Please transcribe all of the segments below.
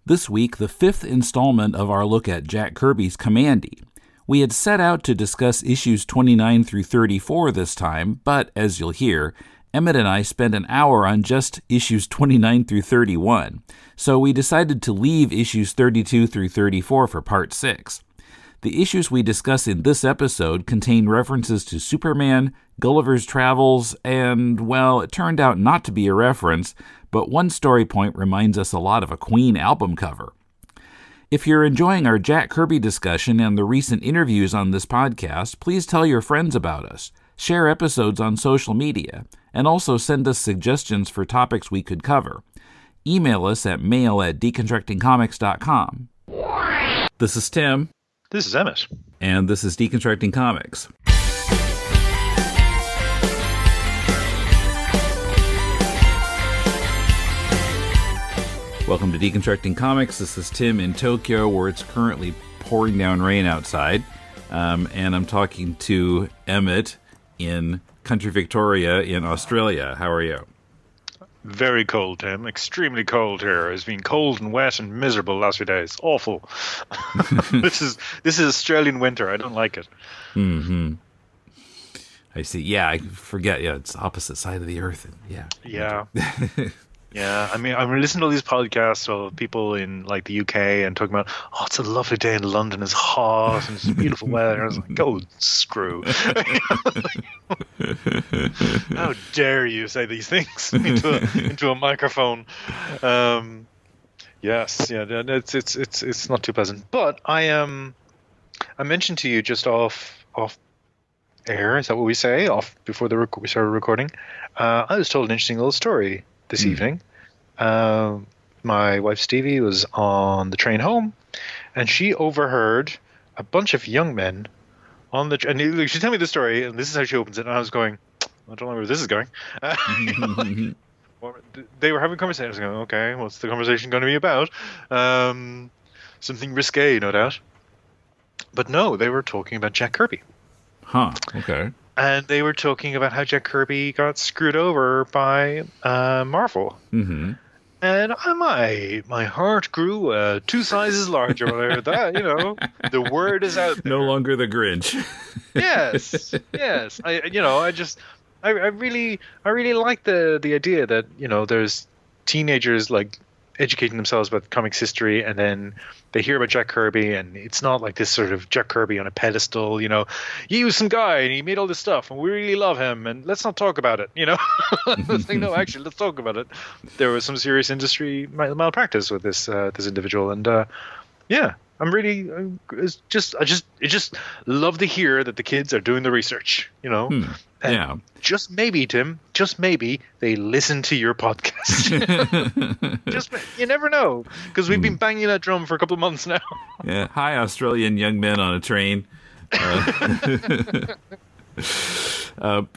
This week, the fifth installment of our look at Jack Kirby's Kamandi. We had set out to discuss issues 29 through 34 this time, but as you'll hear, Emmet and I spent an hour on just issues 29 through 31, so we decided to leave issues 32 through 34 for part 6. The issues we discuss in this episode contain references to Superman, Gulliver's Travels, and, well, it turned out not to be a reference, but one story point reminds us a lot of a Queen album cover. If you're enjoying our Jack Kirby discussion and the recent interviews on this podcast, please tell your friends about us, share episodes on social media, and also send us suggestions for topics we could cover. Email us at mail@deconstructingcomics.com. This is Tim. This is Emmet. And this is Deconstructing Comics. Welcome to Deconstructing Comics. This is Tim in Tokyo, where it's currently pouring down rain outside. And I'm talking to Emmet in country Victoria in Australia. How are you? Very cold, Tim. Extremely cold here. It's been cold and wet and miserable the last few days. Awful. This is Australian winter. I don't like it. Mm-hmm. I see. Yeah, I forget. Yeah, it's opposite side of the earth. Yeah. Yeah. Yeah. I mean, I'm listening to all these podcasts of people in like the UK and talking about, oh, it's a lovely day in London. It's hot and it's beautiful weather. I was like, go screw. How dare you say these things into a microphone? Yes, yeah, it's not too pleasant. But I mentioned to you just off air. Is that what we say? Off before we started recording. I was told an interesting little story this evening. My wife Stevie was on the train home, and she overheard a bunch of young men on the and she told me the story, and this is how she opens it. And I was going, I don't know where this is going. They were having conversations. Going, okay, what's the conversation going to be about? Something risque, no doubt. But no, they were talking about Jack Kirby. Huh. Okay. And they were talking about how Jack Kirby got screwed over by Marvel. Mm-hmm. And my heart grew 2 sizes larger when I heard that. You know, the word is out there. No longer the Grinch. Yes. I really like the idea that, you know, there's teenagers like educating themselves about comics history, and then they hear about Jack Kirby, and it's not like this sort of Jack Kirby on a pedestal, you know, he was some guy and he made all this stuff and we really love him and let's not talk about it, you know. It's like, no, actually, let's talk about it. There was some serious industry malpractice with this individual, and yeah, I just love to hear that the kids are doing the research, you know. And yeah. Just maybe, Tim, just maybe they listen to your podcast. You never know, because we've been banging that drum for a couple of months now. Yeah. Hi, Australian young men on a train.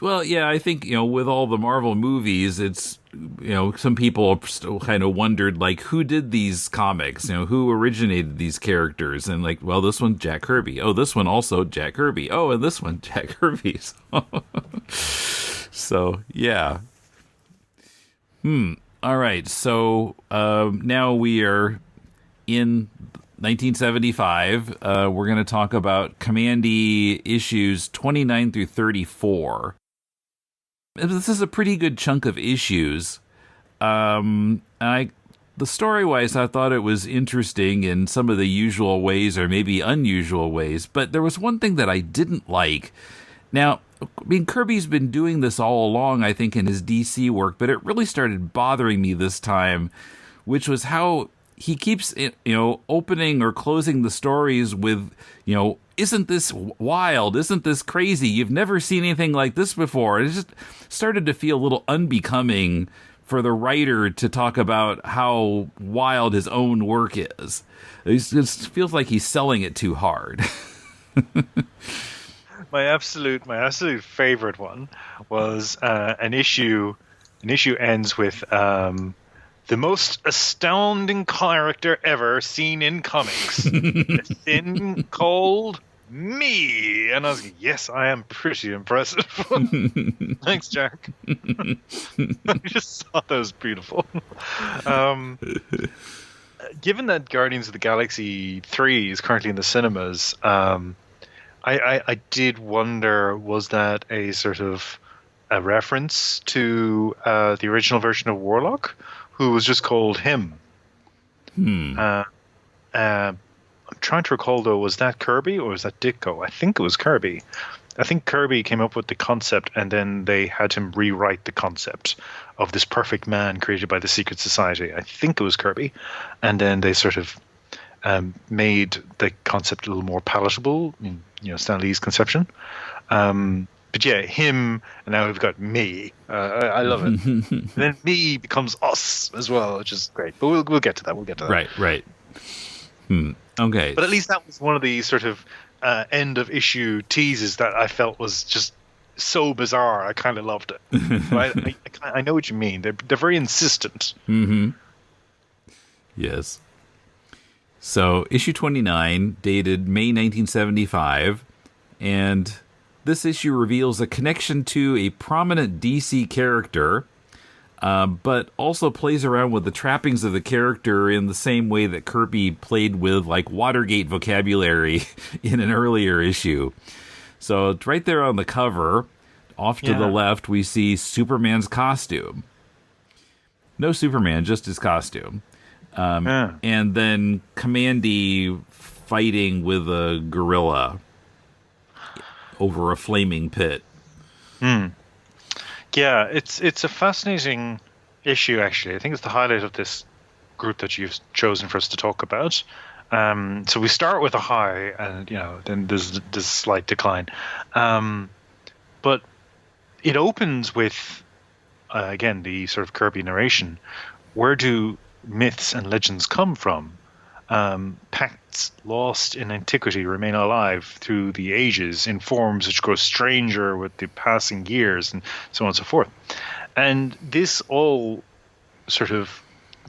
Well, yeah, I think, you know, with all the Marvel movies, it's, you know, some people still kind of wondered, like, who did these comics? You know, who originated these characters? And like, well, this one, Jack Kirby. Oh, this one also Jack Kirby. Oh, and this one, Jack Kirby. So, yeah. All right. So now we are in 1975. We're going to talk about Kamandi issues 29 through 34. This is a pretty good chunk of issues. The story-wise, I thought it was interesting in some of the usual ways, or maybe unusual ways, but there was one thing that I didn't like. Now, I mean, Kirby's been doing this all along, I think, in his DC work, but it really started bothering me this time, which was how he keeps, you know, opening or closing the stories with, you know, isn't this wild? Isn't this crazy? You've never seen anything like this before. It just started to feel a little unbecoming for the writer to talk about how wild his own work is. It just feels like he's selling it too hard. My absolute favorite one was an issue. An issue ends with the most astounding character ever seen in comics. The thin, cold me. And I was like, yes, I am pretty impressive. Thanks, Jack. I just thought that was beautiful. given that Guardians of the Galaxy 3 is currently in the cinemas, I did wonder, was that a sort of a reference to the original version of Warlock, who was just called him? Uh, I'm trying to recall, though, was that Kirby or was that Ditko? I think it was Kirby. I think Kirby came up with the concept, and then they had him rewrite the concept of this perfect man created by the Secret Society. I think it was Kirby. And then they sort of made the concept a little more palatable, in, Stan Lee's conception. But yeah, him, and now we've got me. I love it. And then me becomes us as well, which is great. But we'll get to that. We'll get to that. Right. Okay. But at least that was one of the sort of end of issue teases that I felt was just so bizarre. I kind of loved it. So I know what you mean. They're very insistent. Mm-hmm. Yes. So issue 29, dated May 1975, and this issue reveals a connection to a prominent DC character, but also plays around with the trappings of the character in the same way that Kirby played with, like, Watergate vocabulary in an earlier issue. So it's right there on the cover. Off to the left, we see Superman's costume. No Superman, just his costume. And then Kamandi fighting with a gorilla over a flaming pit. Yeah, it's a fascinating issue, actually. I think it's the highlight of this group that you've chosen for us to talk about. So we start with a high, and then there's a slight decline. But it opens with again the sort of Kirby narration. Where do myths and legends come from? Pacts lost in antiquity remain alive through the ages in forms which grow stranger with the passing years, and so on and so forth. And this whole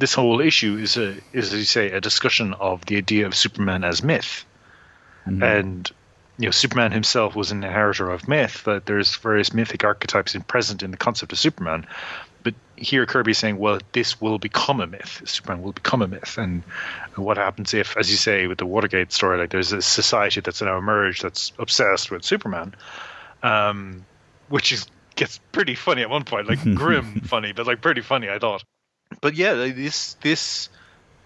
issue is as you say, a discussion of the idea of Superman as myth. Mm-hmm. And Superman himself was an inheritor of myth, that there's various mythic archetypes present in the concept of Superman. But here Kirby's saying, well, this will become a myth. Superman will become a myth. And what happens if, as you say, with the Watergate story, like there's a society that's now emerged that's obsessed with Superman, which gets pretty funny at one point, like grim funny, but like pretty funny, I thought. But yeah, this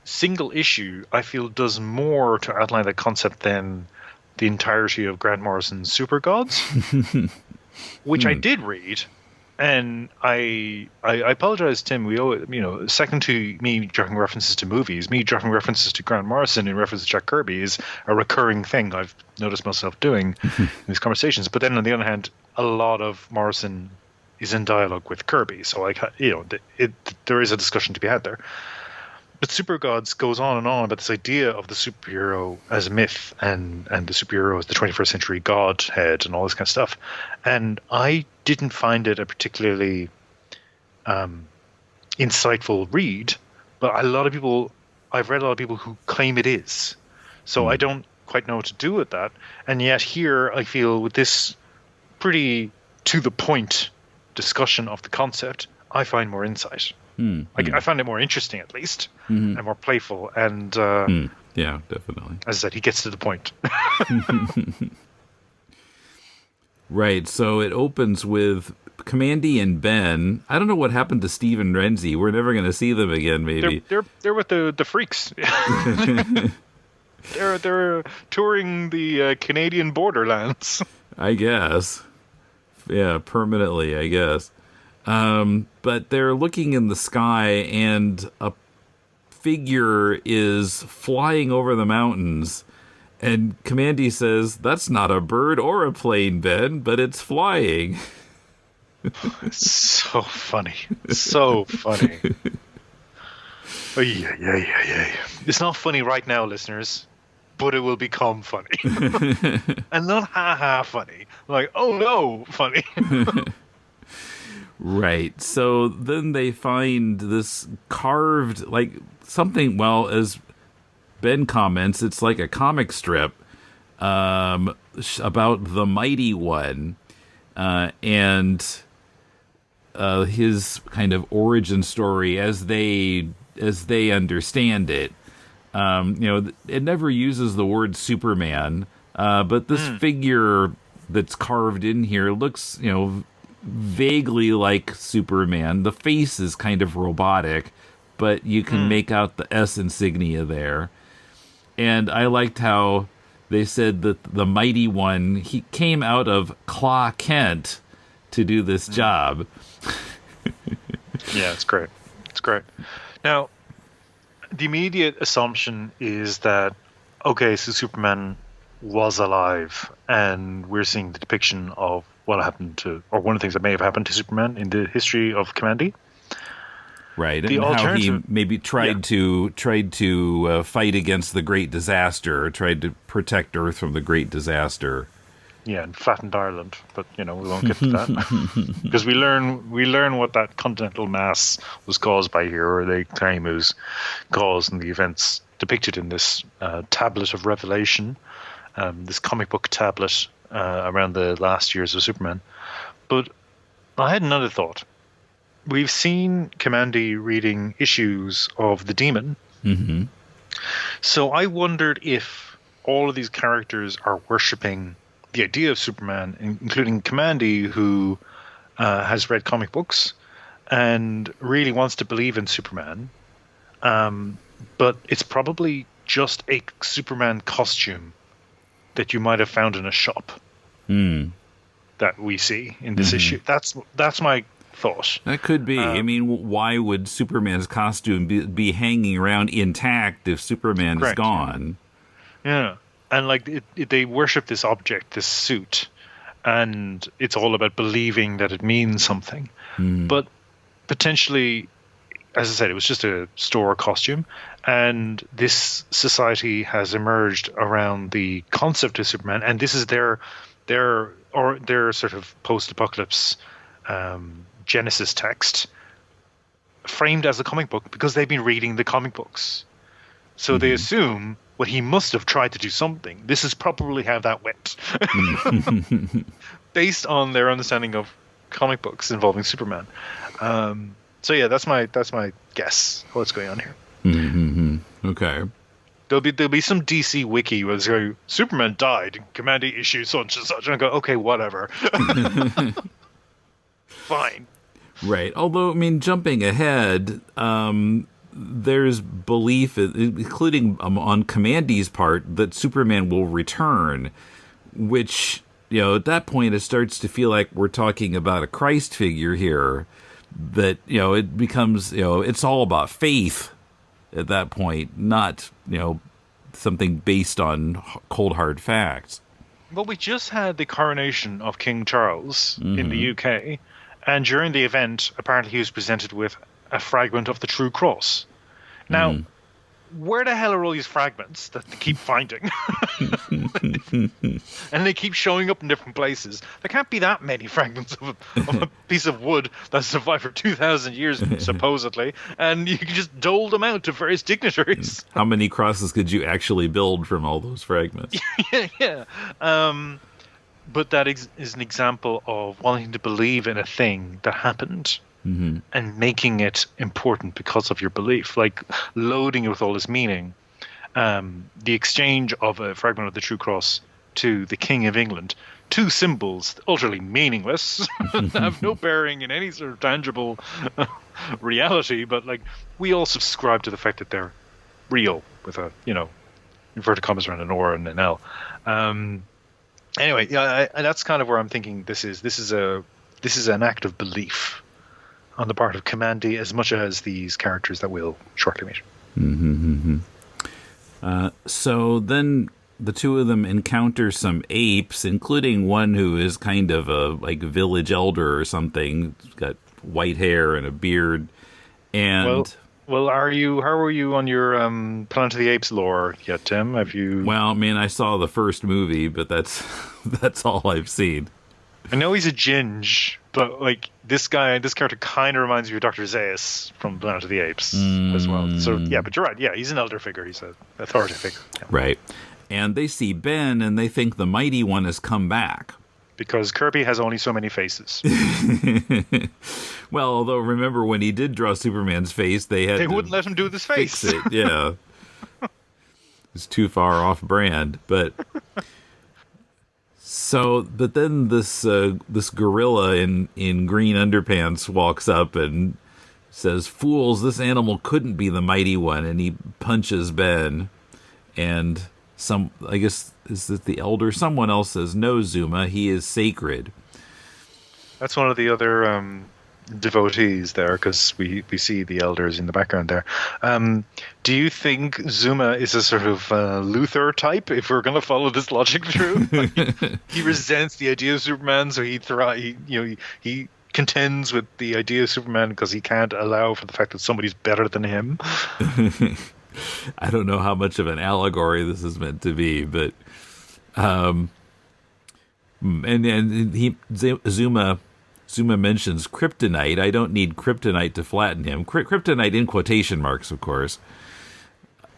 single issue, I feel, does more to outline the concept than the entirety of Grant Morrison's Super Gods, which I did read. And I apologize, Tim. We owe second to me dropping references to movies, me dropping references to Grant Morrison in reference to Jack Kirby is a recurring thing I've noticed myself doing in these conversations. But then on the other hand, a lot of Morrison is in dialogue with Kirby, so there is a discussion to be had there. But Super Gods goes on and on about this idea of the superhero as a myth and the superhero as the 21st century godhead and all this kind of stuff. And I didn't find it a particularly insightful read, but I've read a lot of people who claim it is. So I don't quite know what to do with that. And yet here I feel with this pretty to the point discussion of the concept, I find more insight. I find it more interesting, at least, and more playful. And yeah, definitely. As I said, he gets to the point. Right. So it opens with Kamandi and Ben. I don't know what happened to Steve and Renzi. We're never going to see them again. Maybe they're with the freaks. they're touring the Canadian borderlands. I guess. Yeah, permanently, I guess. But they're looking in the sky, and a figure is flying over the mountains. And Kamandi says, "That's not a bird or a plane, Ben, but it's flying." It's so funny. So funny. Oh, yeah. It's not funny right now, listeners, but it will become funny. And not ha-ha funny. Like, oh no, funny. Right. So then they find this carved, like something, well, as Ben comments, it's like a comic strip about the Mighty One and his kind of origin story as they understand it. It never uses the word Superman, but this figure that's carved in here looks, vaguely like Superman. The face is kind of robotic, but you can make out the S insignia there. And I liked how they said that the Mighty One, he came out of Clark Kent to do this job. Yeah, it's great. It's great. Now, the immediate assumption is that, okay, so Superman was alive, and we're seeing the depiction of what happened to, or one of the things that may have happened to Superman in the history of Kamandi. Right, and how he maybe tried to fight against the Great Disaster, tried to protect Earth from the Great Disaster. Yeah, and flattened Ireland, but we won't get to that because we learn what that continental mass was caused by here, or they claim it was caused in the events depicted in this tablet of Revelation, this comic book tablet around the last years of Superman. But I had another thought. We've seen Kamandi reading issues of the Demon, so I wondered if all of these characters are worshipping the idea of Superman, including Kamandi, who has read comic books and really wants to believe in Superman, but it's probably just a Superman costume that you might have found in a shop that we see in this issue. That's my thought. That could be. I mean, why would Superman's costume be hanging around intact if Superman is gone? Yeah. And they worship this object, this suit, and it's all about believing that it means something. But potentially, as I said, it was just a store costume, and this society has emerged around the concept of Superman, and this is their sort of post-apocalypse Genesis text, framed as a comic book because they've been reading the comic books. So they assume, well, he must have tried to do something. This is probably how that went. Based on their understanding of comic books involving Superman. So yeah, that's my guess what's going on here. Okay. There'll be some DC wiki where they go, Superman died in Kamandi issue such and such, and I go, okay, whatever. Fine. Right. Although, I mean, jumping ahead, there's belief, including on Kamandi's part, that Superman will return, which, at that point it starts to feel like we're talking about a Christ figure here, that, it becomes, it's all about faith at that point, not, something based on cold hard facts. Well, we just had the coronation of King Charles in the UK, and during the event, apparently he was presented with a fragment of the True Cross. Now, where the hell are all these fragments that they keep finding? And they keep showing up in different places. There can't be that many fragments of a piece of wood that survived for 2,000 years, supposedly, and you can just dole them out to various dignitaries. How many crosses could you actually build from all those fragments? Yeah. But that is an example of wanting to believe in a thing that happened. And making it important because of your belief, like loading it with all this meaning. The exchange of a fragment of the True Cross to the King of England, two symbols utterly meaningless, have no bearing in any sort of tangible reality, but we all subscribe to the fact that they're real with a inverted commas around an or and an L. Anyway, yeah, that's kind of where I'm thinking this is an act of belief on the part of Kamandi as much as these characters that we'll shortly meet. So then the two of them encounter some apes, including one who is kind of a village elder or something. He's got white hair and a beard. And well, how are you on your Planet of the Apes lore yet, Tim? Have you? Well, I mean, I saw the first movie, but that's all I've seen. I know he's a ginge, but this character kind of reminds me of Dr. Zaius from Planet of the Apes as well. So yeah, but you're right. Yeah, he's an elder figure. He's an authority figure. Yeah. Right. And they see Ben and they think the Mighty One has come back. Because Kirby has only so many faces. Well, although remember when he did draw Superman's face, they wouldn't let him do this face. Fix it, yeah. is too far off brand. But then this gorilla in green underpants walks up and says, "Fools, this animal couldn't be the mighty one," and he punches Ben. And I guess, is it the elder? Someone else says, "No, Zuma, he is sacred." That's one of the other devotees there, because we see the elders in the background there. Do you think Zuma is a sort of Luther type, if we're going to follow this logic through? Like, he resents the idea of Superman, so he contends with the idea of Superman because he can't allow for the fact that somebody's better than him. I don't know how much of an allegory this is meant to be, but Zuma mentions kryptonite. I don't need kryptonite to flatten him. Kryptonite in quotation marks, of course.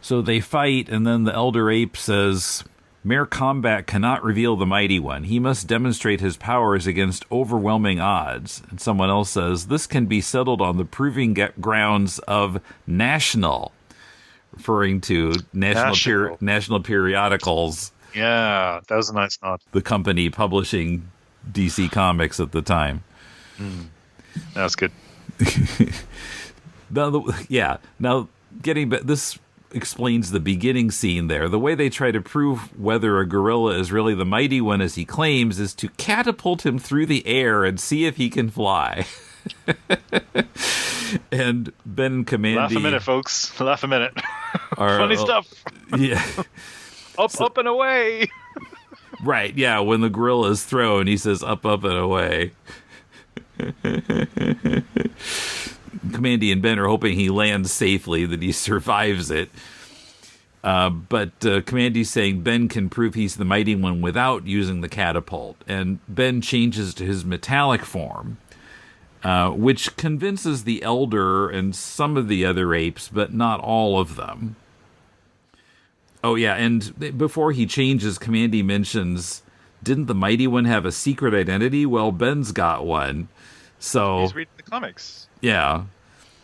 So they fight, and then the Elder Ape says, "Mere combat cannot reveal the mighty one. He must demonstrate his powers against overwhelming odds." And someone else says, "This can be settled on the proving grounds of national," referring to national periodicals. Yeah, that was a nice nod. The company publishing DC Comics at the time. That was good. Now, getting back, this explains the beginning scene there. The way they try to prove whether a gorilla is really the mighty one, as he claims, is to catapult him through the air and see if he can fly. And Ben and Kamandi... Laugh a minute, folks. Laugh a minute. Funny stuff. Yeah. Up and away. Right, yeah. When the gorilla is thrown, he says, up and away. Kamandi and Ben are hoping he lands safely, that he survives it. But Kamandi's saying Ben can prove he's the mighty one without using the catapult. And Ben changes to his metallic form, which convinces the Elder and some of the other apes, but not all of them. Oh, yeah, and before he changes, Kamandi mentions, didn't the mighty one have a secret identity? Well, Ben's got one. So he's reading the comics. Yeah.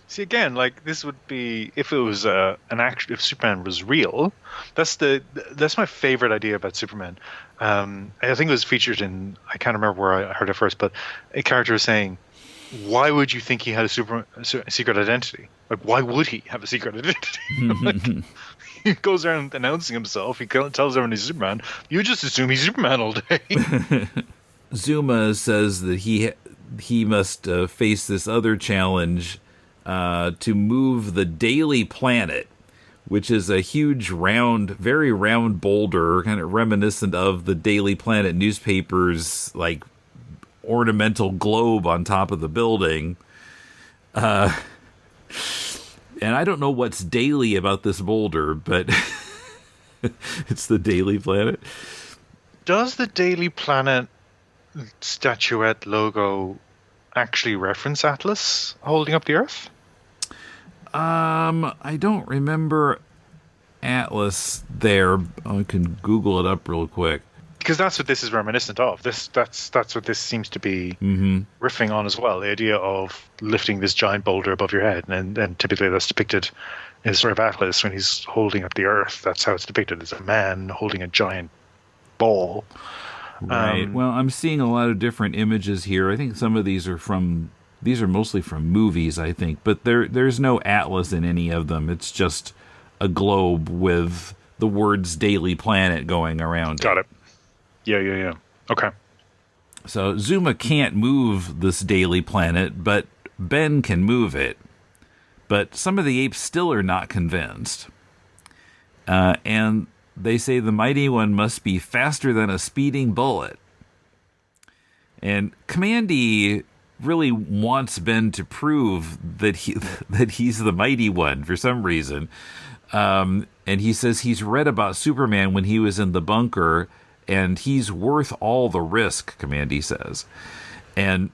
See, again, like, this would be, if it was if Superman was real, that's my favorite idea about Superman. I think it was featured in, I can't remember where I heard it first, but a character was saying, why would you think he had a secret identity? Like, why would he have a secret identity? Like, he goes around announcing himself. He tells everyone he's Superman. You just assume he's Superman all day. Zuma says that he must face this other challenge to move the Daily Planet, which is a huge very round boulder, kind of reminiscent of the Daily Planet newspaper's like ornamental globe on top of the building. And I don't know what's daily about this boulder, but it's the Daily Planet. Does the Daily Planet statuette logo actually reference Atlas holding up the Earth? I don't remember Atlas there. I can Google it up real quick. Because that's what this is reminiscent of. That's what this seems to be riffing on as well. The idea of lifting this giant boulder above your head, and typically that's depicted in sort of Atlas when he's holding up the Earth. That's how it's depicted, as a man holding a giant ball. Right. Well, I'm seeing a lot of different images here. I think some of these are mostly from movies, I think, but there's no Atlas in any of them. It's just a globe with the words Daily Planet going around. Got it. Yeah. Okay. So Zuma can't move this Daily Planet, but Ben can move it. But some of the apes still are not convinced. And they say the mighty one must be faster than a speeding bullet. And Kamandi really wants Ben to prove that he's the mighty one for some reason. And he says he's read about Superman when he was in the bunker, and he's worth all the risk, Kamandi says. And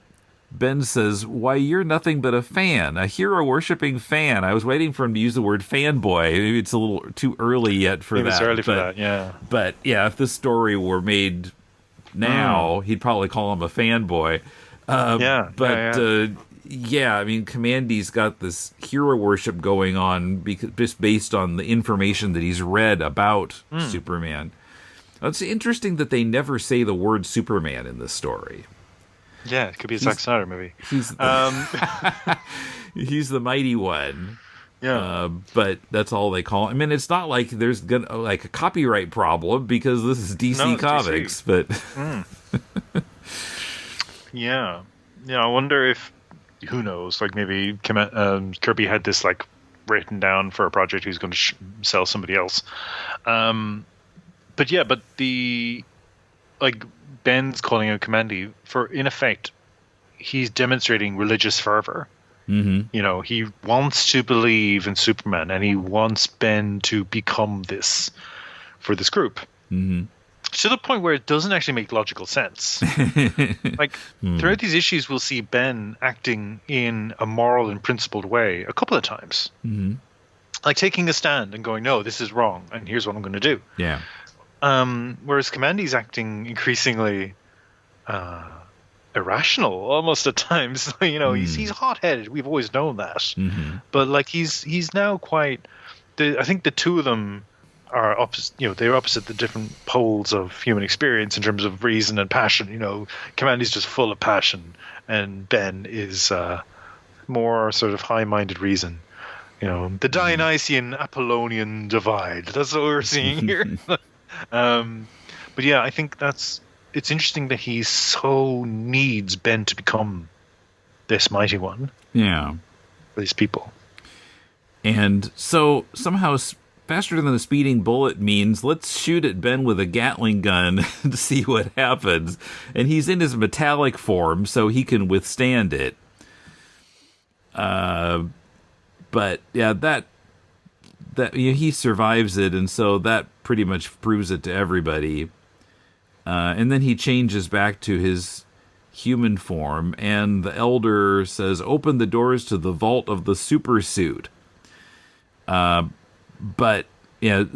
Ben says, why, you're nothing but a fan, a hero-worshipping fan. I was waiting for him to use the word fanboy. Maybe it's a little too early yet for that. It's early for that, yeah. But, yeah, if this story were made now, he'd probably call him a fanboy. Yeah, I mean, Kamandi's got this hero worship going on just based on the information that he's read about Superman. It's interesting that they never say the word Superman in this story. Yeah, it could be a Zack Snyder movie. He's he's the mighty one. Yeah, but that's all they call it. I mean, it's not like there's a copyright problem because this is DC Comics, DC. But yeah. I wonder if, who knows? Like maybe Kirby had this like written down for a project he's going to sell somebody else. But the like Ben's calling out Kamandi for, in effect, he's demonstrating religious fervor. Mm-hmm. He wants to believe in Superman, and he wants Ben to become this for this group. Mm-hmm. To the point where it doesn't actually make logical sense. Like, throughout these issues, we'll see Ben acting in a moral and principled way a couple of times. Mm-hmm. Like taking a stand and going, no, this is wrong, and here's what I'm going to do. Yeah. Whereas Kamandi's acting increasingly irrational, almost at times. He's hot-headed. We've always known that. Mm-hmm. But like he's now quite. I think the two of them are opposite. They're opposite the different poles of human experience in terms of reason and passion. Kamandi's just full of passion, and Ben is more sort of high-minded reason. The Dionysian Apollonian divide. That's what we're seeing here. But yeah, I think it's interesting that he so needs Ben to become this mighty one. Yeah. For these people. And so somehow faster than a speeding bullet means let's shoot at Ben with a Gatling gun to see what happens. And he's in his metallic form, so he can withstand it. But yeah, that he survives it, and so that pretty much proves it to everybody. And then he changes back to his human form, and the Elder says, "Open the doors to the vault of the supersuit." But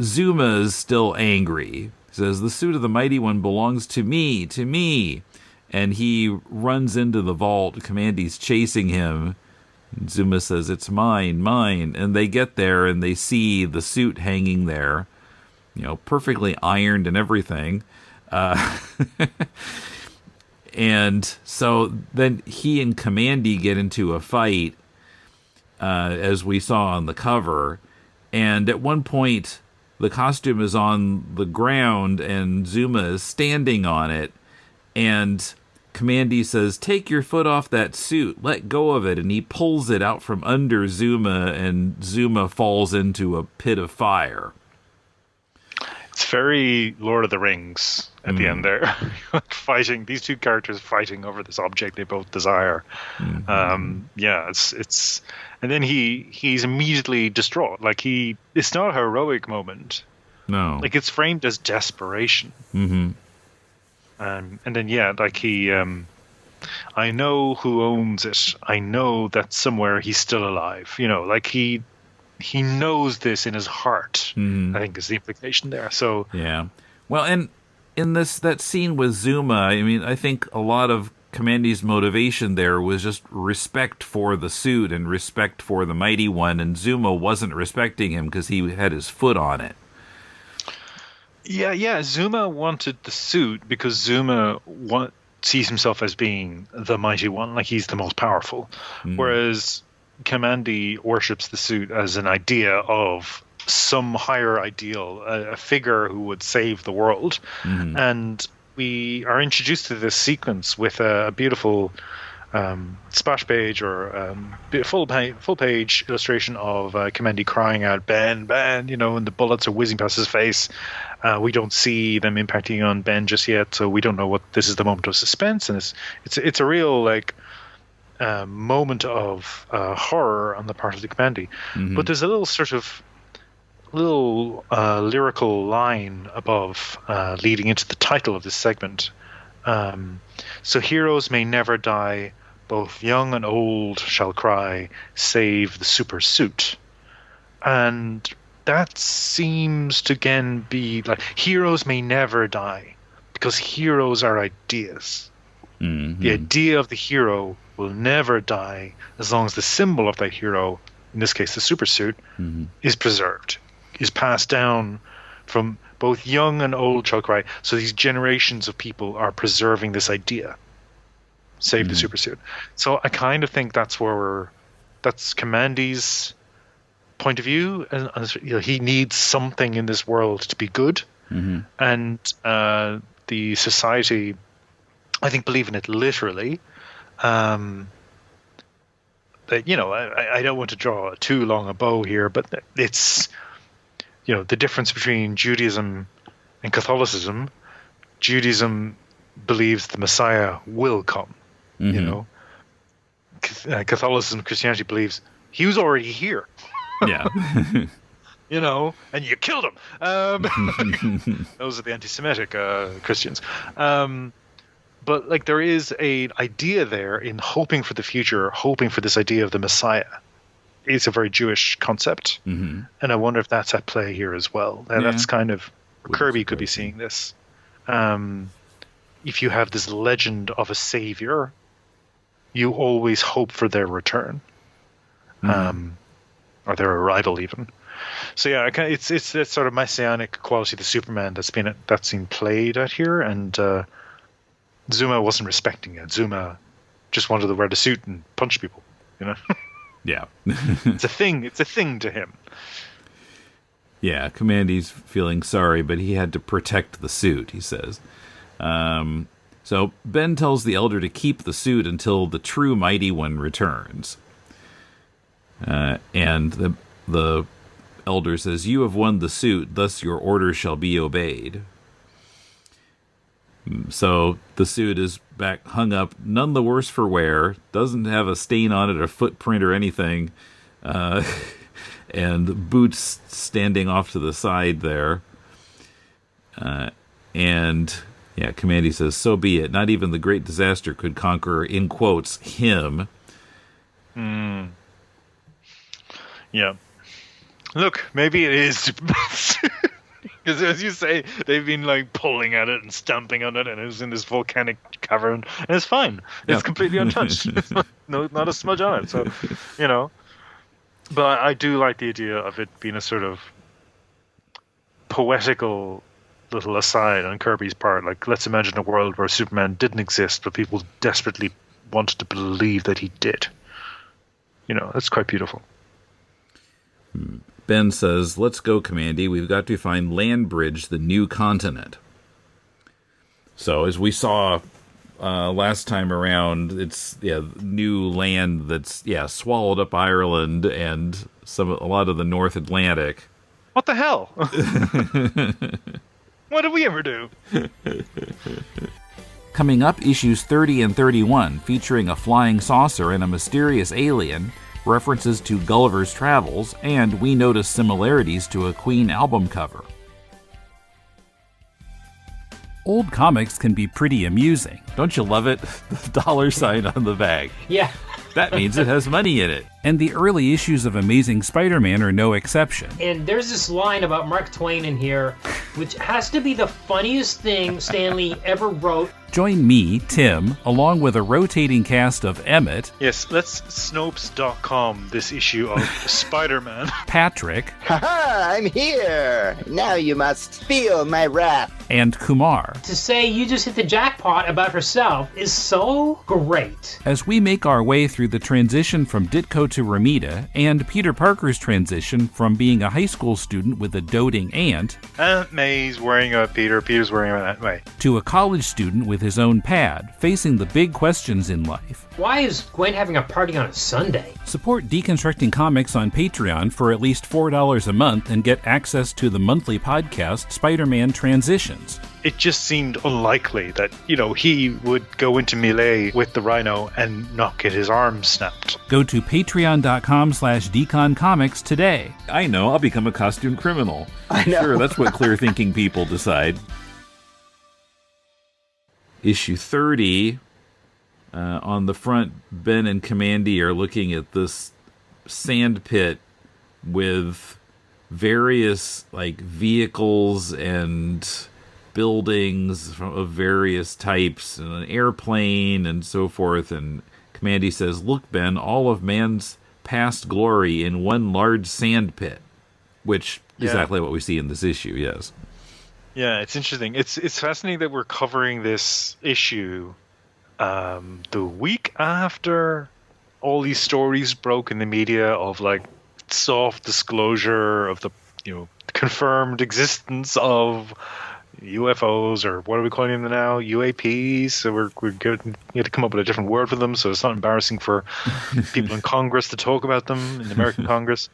Zuma is still angry. He says, "The suit of the Mighty One belongs to me, to me." And he runs into the vault. Kamandi's chasing him. Zuma says, "It's mine, mine." And they get there and they see the suit hanging there, perfectly ironed and everything. And so then he and Kamandi get into a fight, as we saw on the cover. And at one point, the costume is on the ground and Zuma is standing on it. And Kamandi says, "Take your foot off that suit, let go of it." And he pulls it out from under Zuma, and Zuma falls into a pit of fire. It's very Lord of the Rings at the end there. Fighting, these two characters fighting over this object they both desire. It's and then he's immediately distraught. Like it's not a heroic moment. No. Like it's framed as desperation. Mm-hmm. And then I know who owns it. I know that somewhere he's still alive. He knows this in his heart. I think is the implication there. So yeah. Well, and in that scene with Zuma, I mean, I think a lot of Kamandi's motivation there was just respect for the suit and respect for the Mighty One, and Zuma wasn't respecting him because he had his foot on it. Yeah. Zuma wanted the suit because Zuma sees himself as being the Mighty One, like he's the most powerful. Whereas Kamandi worships the suit as an idea of some higher ideal, a figure who would save the world. And we are introduced to this sequence with a beautiful splash page or full page illustration of Kamandi crying out, "Ben, Ben," and the bullets are whizzing past his face. We don't see them impacting on Ben just yet, so we don't know what this is. The moment of suspense, and it's a real moment of horror on the part of the Kamandi. But there's a little sort of lyrical line above leading into the title of this segment. So heroes may never die, both young and old shall cry, save the super suit. And that seems to be like heroes may never die because heroes are ideas. The idea of the hero will never die as long as the symbol of that hero, in this case the supersuit, is preserved, is passed down from both young and old Chuck Wright. So these generations of people are preserving this idea. Save the supersuit. So I kind of think that's Kamandi's point of view. And he needs something in this world to be good. And the society, I think, believe in it literally. That, I don't want to draw too long a bow here, but it's, the difference between Judaism and Catholicism. Judaism believes the Messiah will come. Catholicism, Christianity believes he was already here. Yeah. And you killed him. Those are the anti-Semitic Christians. But like there is an idea there in hoping for the future, hoping for this idea of the Messiah. It's a very Jewish concept, and I wonder if that's at play here as well. That's kind of Kirby could be seeing this. If you have this legend of a savior, you always hope for their return, or their arrival even. So yeah, it's that sort of messianic quality of the Superman that's been played at here, and Zuma wasn't respecting it. Zuma just wanted to wear the suit and punch people, Yeah. It's a thing. It's a thing to him. Yeah, Kamandi's feeling sorry, but he had to protect the suit, he says. So Ben tells the Elder to keep the suit until the true Mighty One returns. And the Elder says, "You have won the suit, thus your order shall be obeyed." So the suit is back hung up, none the worse for wear, doesn't have a stain on it, a footprint or anything, and boots standing off to the side there. And yeah, Kamandi says, "So be it. Not even the great disaster could conquer, in quotes, him." Yeah. Look, maybe it is Superman's. Because as you say, they've been like pulling at it and stamping on it, and it's in this volcanic cavern, and it's fine. It's completely untouched. Not a smudge on it. So, But I do like the idea of it being a sort of poetical little aside on Kirby's part. Like, let's imagine a world where Superman didn't exist, but people desperately wanted to believe that he did. That's quite beautiful. Ben says, "Let's go, Kamandi. We've got to find Landbridge, the new continent." So, as we saw last time around, it's new land that's swallowed up Ireland and a lot of the North Atlantic. What the hell? What did we ever do? Coming up, issues 30 and 31, featuring a flying saucer and a mysterious alien, references to Gulliver's travels, and we notice similarities to a Queen album cover. Old comics can be pretty amusing. Don't you love it? The dollar sign on the bag. Yeah. That means it has money in it. And the early issues of Amazing Spider-Man are no exception. And there's this line about Mark Twain in here, which has to be the funniest thing Stan Lee ever wrote. Join me, Tim, along with a rotating cast of Emmet. Yes, let's Snopes.com this issue of Spider-Man. Patrick. Haha, I'm here. Now you must feel my wrath. And Kumar. To say you just hit the jackpot about herself is so great. As we make our way through the transition from Ditko to Ramita, and Peter Parker's transition from being a high school student with a doting aunt, Aunt May's wearing a Peter's wearing an Aunt May, to a college student with his own pad, facing the big questions in life. Why is Gwen having a party on a Sunday? Support Deconstructing Comics on Patreon for at least $4 a month and get access to the monthly podcast Spider-Man Transitions. It just seemed unlikely that, he would go into melee with the Rhino and not get his arm snapped. Go to patreon.com/deconcomics today. I know, I'll become a costume criminal. I know. Sure, that's what clear-thinking people decide. Issue 30, on the front, Ben and Kamandi are looking at this sand pit with various vehicles and buildings of various types, and an airplane, and so forth. And Kamandi says, "Look, Ben, all of man's past glory in one large sand pit," which is exactly what we see in this issue. Yes. Yeah, it's interesting. It's fascinating that we're covering this issue the week after all these stories broke in the media of like soft disclosure of the confirmed existence of UFOs, or what are we calling them now? UAPs. So we had to come up with a different word for them, so it's not embarrassing for people in Congress to talk about them in the American Congress.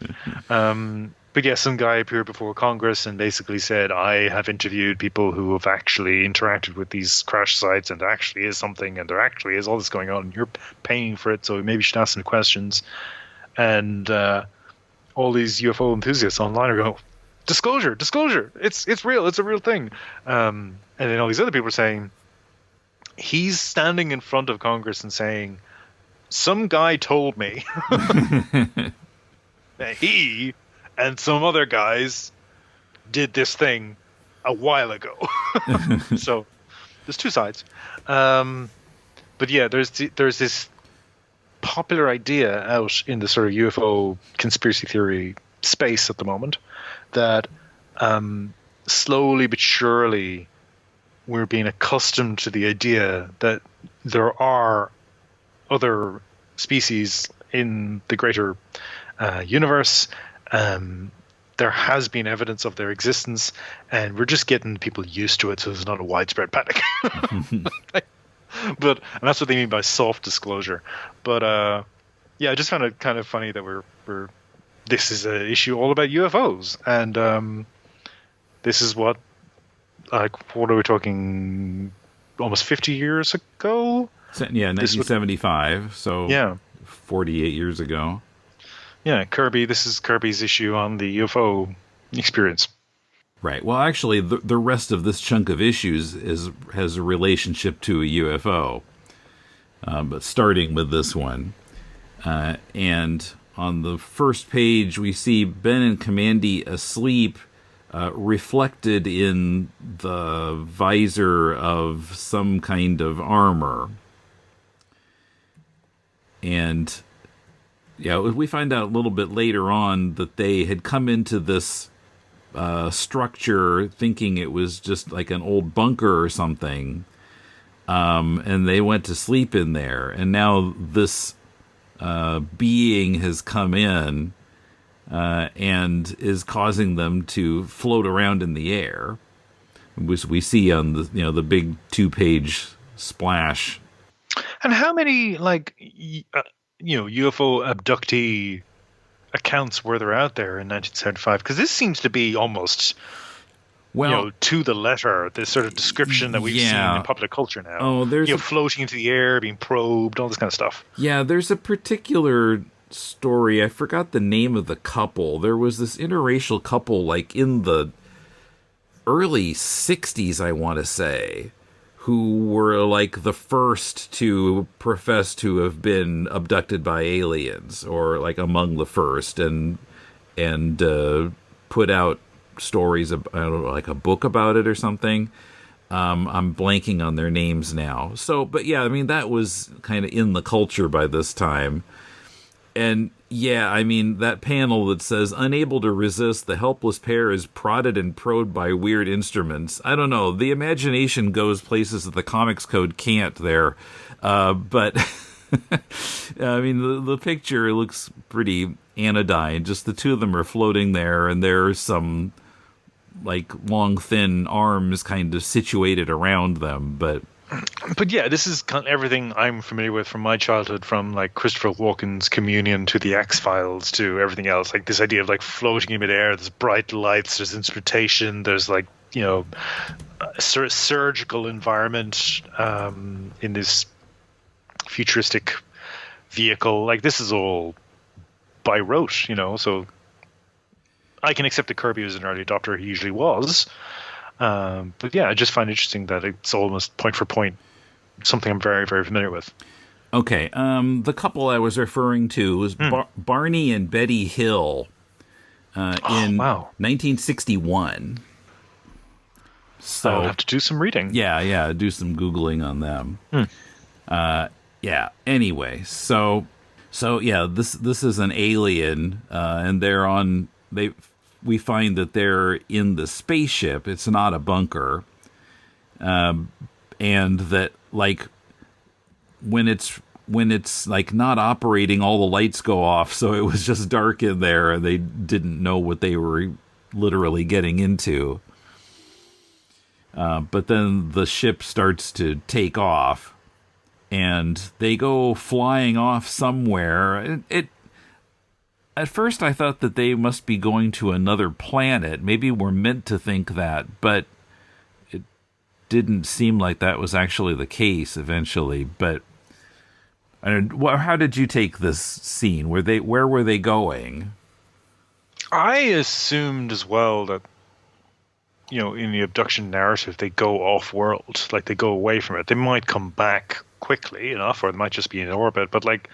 But yeah, some guy appeared before Congress and basically said, "I have interviewed people who have actually interacted with these crash sites, and there actually is something, and there actually is all this going on, and you're paying for it, so maybe you should ask some questions." And all these UFO enthusiasts online are going, disclosure, it's real, it's a real thing. And then all these other people are saying, he's standing in front of Congress and saying, "Some guy told me that he and some other guys did this thing a while ago." So there's two sides. But yeah, there's this popular idea out in the sort of UFO conspiracy theory space at the moment that slowly but surely we're being accustomed to the idea that there are other species in the greater universe. There has been evidence of their existence, and we're just getting people used to it, so there's not a widespread panic. And that's what they mean by soft disclosure. But yeah, I just found it kind of funny that this is an issue all about UFOs, and this is what are we talking? Almost 50 years ago? Yeah, 1975. So yeah, 48 years ago. Yeah, this is Kirby's issue on the UFO experience. Right. Well, actually, the rest of this chunk of issues has a relationship to a UFO, but starting with this one. And on the first page, we see Ben and Kamandi asleep, reflected in the visor of some kind of armor. And yeah, we find out a little bit later on that they had come into this structure thinking it was just like an old bunker or something, and they went to sleep in there, and now this being has come in and is causing them to float around in the air, which we see on the big 2-page splash. And how many UFO abductee accounts were there out there in 1975? Because this seems to be almost, to the letter, this sort of description that we've seen in popular culture now. Oh, there's floating into the air, being probed, all this kind of stuff. Yeah, there's a particular story. I forgot the name of the couple. There was this interracial couple, like in the early 60s, I want to say, who were like the first to profess to have been abducted by aliens, or like among the first, and put out stories of, I don't know, like a book about it or something. I'm blanking on their names now. So, but yeah, I mean, that was kind of in the culture by this time. And yeah, I mean, that panel that says, "Unable to resist, the helpless pair is prodded and probed by weird instruments." I don't know. The imagination goes places that the comics code can't there. But I mean, the picture looks pretty anodyne. Just the two of them are floating there, and there's some like long, thin arms kind of situated around them. But yeah, this is kind of everything I'm familiar with from my childhood, from like Christopher Walken's Communion to the X-Files to everything else. Like this idea of like floating in midair, there's bright lights, there's instrumentation, there's like, a surgical environment in this futuristic vehicle. Like this is all by rote, so I can accept that Kirby was an early adopter. He usually was. But yeah, I just find it interesting that it's almost point for point something I'm very, very familiar with. Okay, the couple I was referring to was Barney and Betty Hill in 1961. So I'll have to do some reading. Yeah, do some Googling on them. Yeah. Anyway, so yeah, this is an alien, and we find that they're in the spaceship. It's not a bunker, and that like when it's like not operating, all the lights go off, so it was just dark in there, and they didn't know what they were literally getting into. But then the ship starts to take off, and they go flying off somewhere. At first I thought that they must be going to another planet. Maybe we're meant to think that, but it didn't seem like that was actually the case eventually. But how did you take this scene? Where were they going? I assumed as well that, in the abduction narrative, they go off-world, like they go away from it. They might come back quickly enough, or they might just be in orbit, but like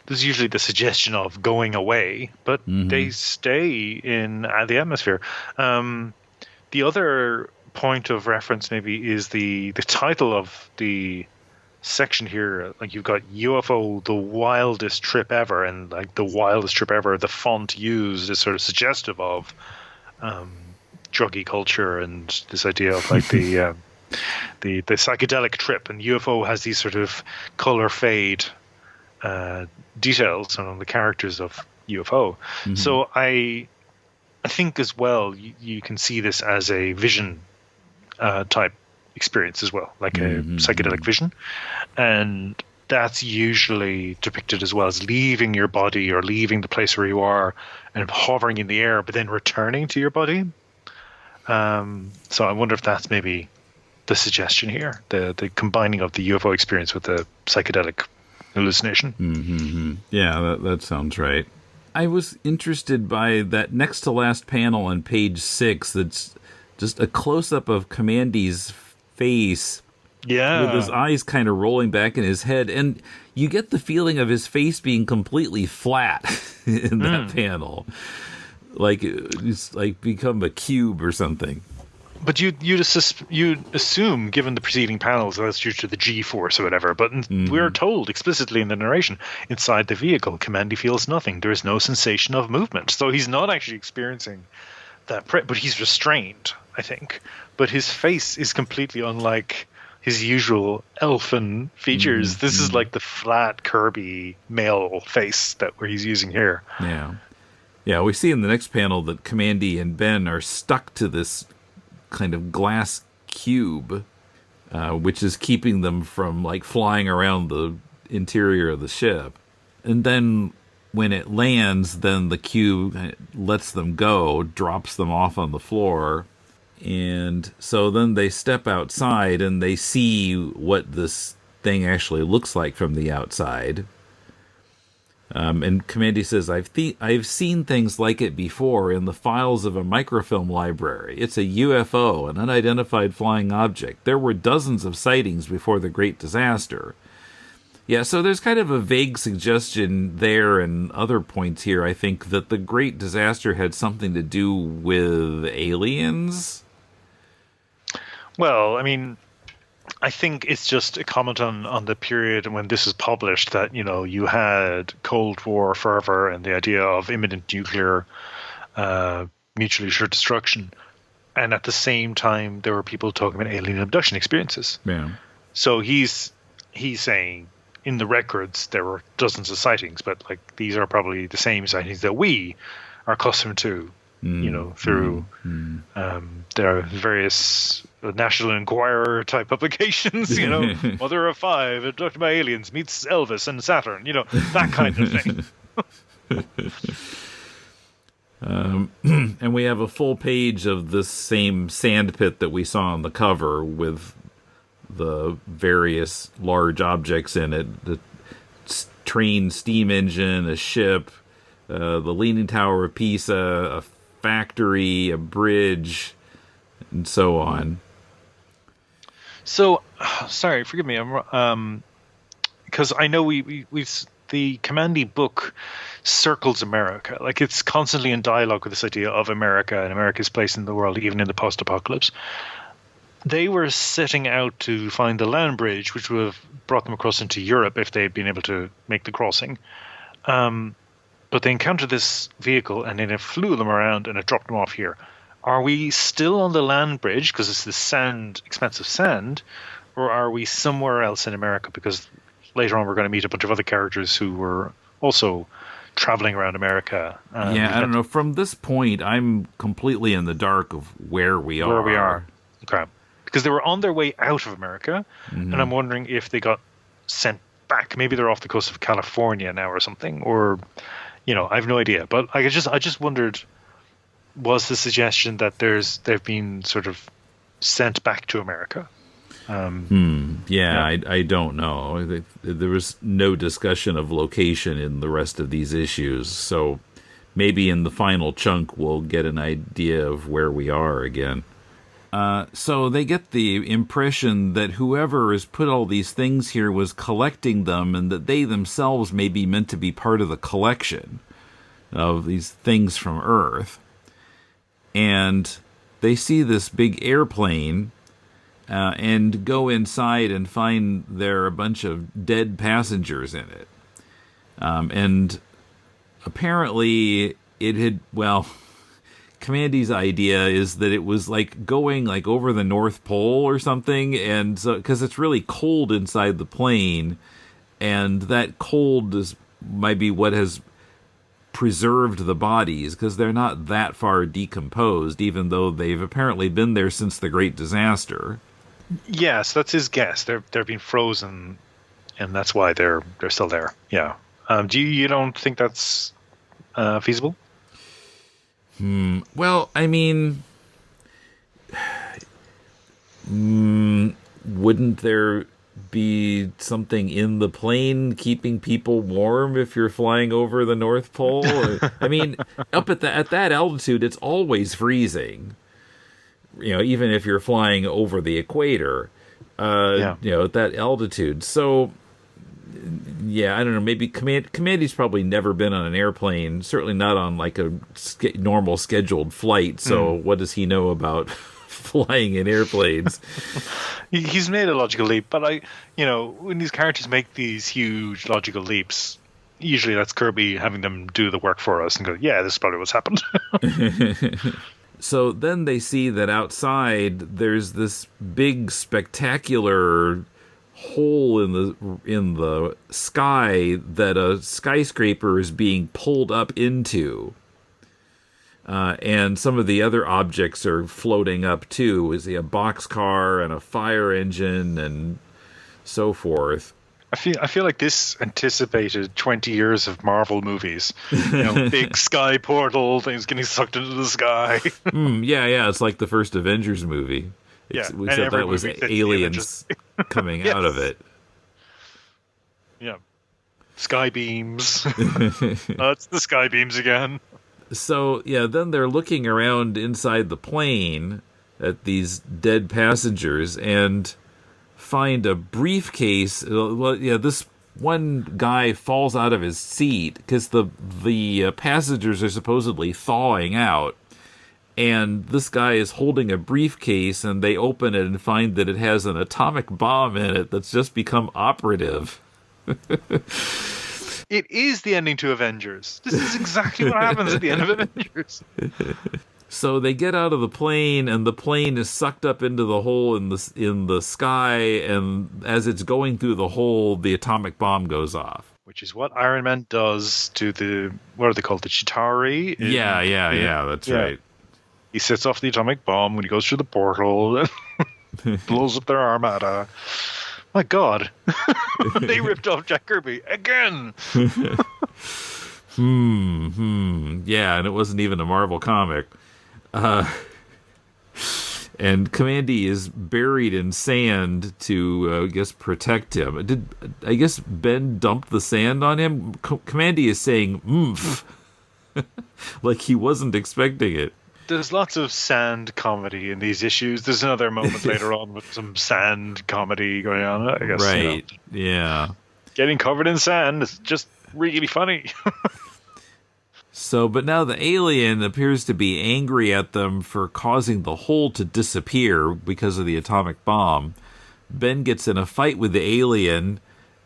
there's usually the suggestion of going away, but they stay in the atmosphere. The other point of reference maybe is the title of the section here. Like you've got UFO, the wildest trip ever, and like the wildest trip ever, the font used is sort of suggestive of druggy culture and this idea of like the psychedelic trip, and UFO has these sort of color fade details on the characters of UFO. So I think as well you can see this as a vision type experience as well, like a psychedelic vision, and that's usually depicted as well as leaving your body or leaving the place where you are and hovering in the air, but then returning to your body. So I wonder if that's maybe the suggestion here, the combining of the UFO experience with the psychedelic hallucination. Yeah, that sounds right. I was interested by that next to last panel on page 6. That's just a close-up of Kamandi's face, with his eyes kind of rolling back in his head, and you get the feeling of his face being completely flat in that panel. Like it's like become a cube or something. But you'd assume, given the preceding panels, that's due to the G-force or whatever. But we're told explicitly in the narration, inside the vehicle, Kamandi feels nothing. There is no sensation of movement. So he's not actually experiencing that, but he's restrained, I think. But his face is completely unlike his usual elfin features. This is like the flat, Kirby male face that he's using here. Yeah, we see in the next panel that Kamandi and Ben are stuck to this kind of glass cube, which is keeping them from like flying around the interior of the ship. And then when it lands, then the cube lets them go, drops them off on the floor. And so then they step outside and they see what this thing actually looks like from the outside. And Kamandi says, I've seen things like it before in the files of a microfilm library. It's a UFO, an unidentified flying object. There were dozens of sightings before the Great Disaster. Yeah, so there's kind of a vague suggestion there and other points here, I think, that the Great Disaster had something to do with aliens. Well, I mean, I think it's just a comment on the period when this is published that, you had Cold War fervor and the idea of imminent nuclear mutually assured destruction. And at the same time, there were people talking about alien abduction experiences. Yeah. So he's saying in the records there were dozens of sightings, but like these are probably the same sightings that we are accustomed to, through there are various National Enquirer type publications, Mother of Five, abducted by aliens, meets Elvis and Saturn, that kind of thing. And we have a full page of this same sandpit that we saw on the cover with the various large objects in it. The train steam engine, a ship, the Leaning Tower of Pisa, a factory, a bridge, and so on. So, sorry, forgive me. Because I know we've the Kamandi book circles America. Like it's constantly in dialogue with this idea of America and America's place in the world, even in the post-apocalypse. they were setting out to find the land bridge, which would have brought them across into Europe if they had been able to make the crossing. But they encountered this vehicle, and then it flew them around, and it dropped them off here. Are we still on the land bridge because it's this expensive sand, or are we somewhere else in America? Because later on we're going to meet a bunch of other characters who were also traveling around America. I don't know. From this point, I'm completely in the dark of where we are. Where we are. Okay. Because they were on their way out of America, and I'm wondering if they got sent back. Maybe they're off the coast of California now or something, or, I have no idea. But I just wondered, was the suggestion that they've been sort of sent back to America? I don't know. There was no discussion of location in the rest of these issues, so maybe in the final chunk we'll get an idea of where we are again. So they get the impression that whoever has put all these things here was collecting them, and that they themselves may be meant to be part of the collection of these things from Earth. And they see this big airplane and go inside and find there are a bunch of dead passengers in it. And apparently it had, Kamandi's idea is that it was like going like over the North Pole or something, and so because it's really cold inside the plane, and that cold might be what has preserved the bodies, because they're not that far decomposed, even though they've apparently been there since the Great Disaster. Yes, that's his guess. They're being frozen, and that's why they're still there. Yeah. You don't think that's feasible? Well, I mean, wouldn't there be something in the plane keeping people warm if you're flying over the North Pole? I mean, up at that altitude, it's always freezing. Even if you're flying over the equator, at that altitude. So, I don't know. Maybe Kamandi's probably never been on an airplane. Certainly not on like a normal scheduled flight. So, what does he know about flying in airplanes? He's made a logical leap, but when these characters make these huge logical leaps, usually that's Kirby having them do the work for us and go, "Yeah, this is probably what's happened." So then they see that outside there's this big spectacular hole in the sky that a skyscraper is being pulled up into, and some of the other objects are floating up too. We see a boxcar and a fire engine and so forth. I feel like this anticipated 20 years of Marvel movies. Big sky portal, things getting sucked into the sky. It's like the first Avengers movie. Except that was aliens coming out of it. Yeah. Sky beams. It's the sky beams again. So, then they're looking around inside the plane at these dead passengers and find a briefcase. This one guy falls out of his seat because the passengers are supposedly thawing out. And this guy is holding a briefcase, and they open it and find that it has an atomic bomb in it that's just become operative. It is the ending to Avengers. This is exactly what happens at the end of Avengers. So they get out of the plane, and the plane is sucked up into the hole in the sky, and as it's going through the hole, the atomic bomb goes off. Which is what Iron Man does to what are they called? The Chitauri? That's right. He sets off the atomic bomb when he goes through the portal and blows up their armada. My God. They ripped off Jack Kirby again. Yeah, and it wasn't even a Marvel comic. And Kamandi is buried in sand to, protect him. Did Ben dumped the sand on him? Kamandi is saying, "Oomph," like he wasn't expecting it. There's lots of sand comedy in these issues. There's another moment later on with some sand comedy going on, I guess. Right, yeah. Getting covered in sand is just really funny. So, but now the alien appears to be angry at them for causing the hole to disappear because of the atomic bomb. Ben gets in a fight with the alien,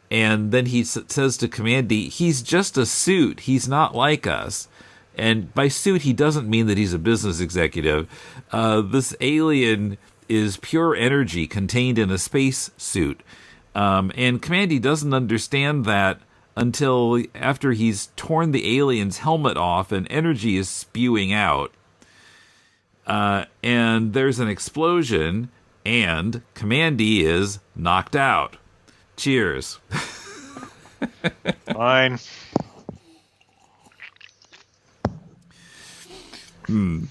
and then he says to Kamandi, he's just a suit. He's not like us. And by suit, he doesn't mean that he's a business executive. This alien is pure energy contained in a space suit. And Kamandi doesn't understand that until after he's torn the alien's helmet off and energy is spewing out. And there's an explosion, and Kamandi is knocked out. Cheers. Fine.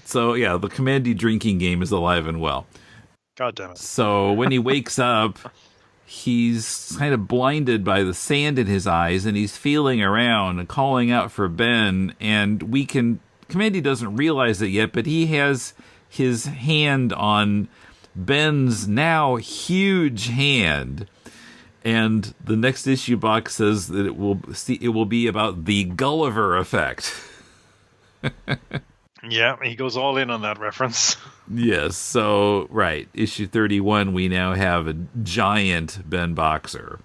So, yeah, the Kamandi drinking game is alive and well. God damn it. So when he wakes up, he's kind of blinded by the sand in his eyes, and he's feeling around and calling out for Ben. And Kamandi doesn't realize it yet, but he has his hand on Ben's now huge hand. And the next issue box says that it will be about the Gulliver effect. Yeah, he goes all in on that reference. Yes, so, right, issue 31, we now have a giant Ben Boxer.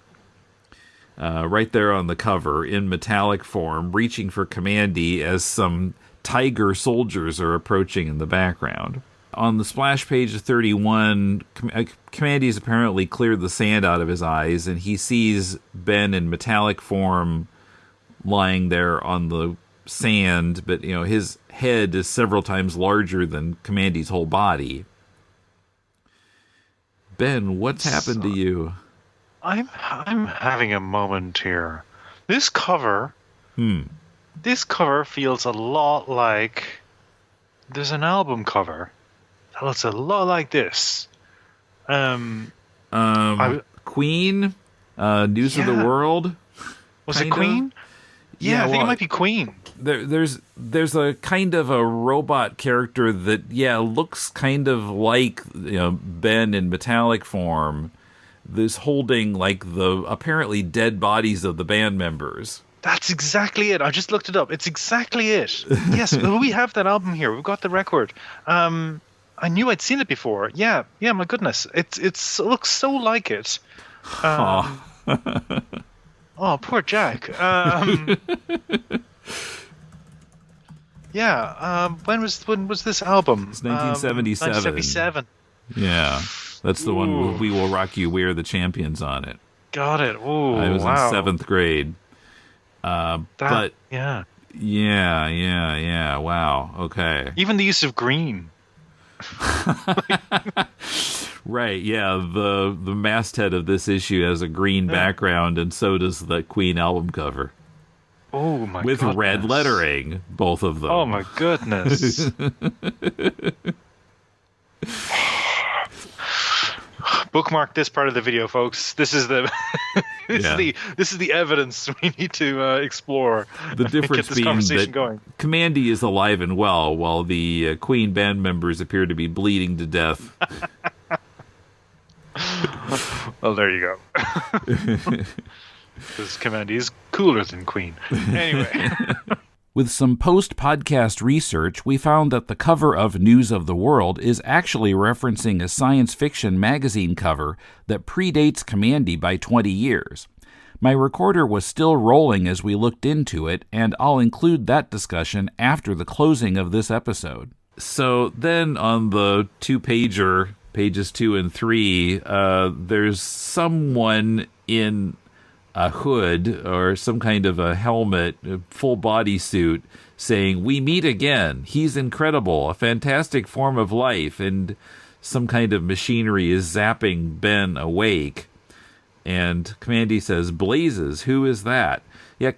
Right there on the cover, in metallic form, reaching for Kamandi as some tiger soldiers are approaching in the background. On the splash page of 31, Kamandi's apparently cleared the sand out of his eyes, and he sees Ben in metallic form lying there on the sand, but his head is several times larger than Kamandi's whole body. Ben, what's happened to you? I'm having a moment here. This cover feels a lot like there's an album cover that looks a lot like this. Queen, News of the World. Was it Queen? Yeah, I think it might be Queen. There's a kind of a robot character that looks kind of like Ben in metallic form. This holding like the apparently dead bodies of the band members. That's exactly it. I just looked it up. It's exactly it. Yes, we have that album here. We've got the record. I knew I'd seen it before. Yeah. My goodness, it looks so like it. Oh, poor Jack. When was this album? It's 1977. 1977. Yeah, that's the one. We Will Rock You. We're the Champions on it. Got it. Oh, I was in wow. 7th grade. But yeah. Wow. Okay. Even the use of green. Right, yeah, the masthead of this issue has a green background, and so does the Queen album cover. Oh, my With goodness. red lettering, both of them. Oh, my goodness. Bookmark this part of the video, folks. This is the this is the evidence we need to explore. The difference being that going. Kamandi is alive and well, while the Queen band members appear to be bleeding to death. Well, there you go. Because Kamandi is cooler than Queen. Anyway. With some post-podcast research, we found that the cover of News of the World is actually referencing a science fiction magazine cover that predates Kamandi by 20 years. My recorder was still rolling as we looked into it, and I'll include that discussion after the closing of this episode. So then on the two-pager, pages 2 and 3, there's someone in a hood or some kind of a helmet, a full body suit, saying, "We meet again. He's incredible, a fantastic form of life," and some kind of machinery is zapping Ben awake. And Kamandi says, "Blazes, who is that?" Yeah,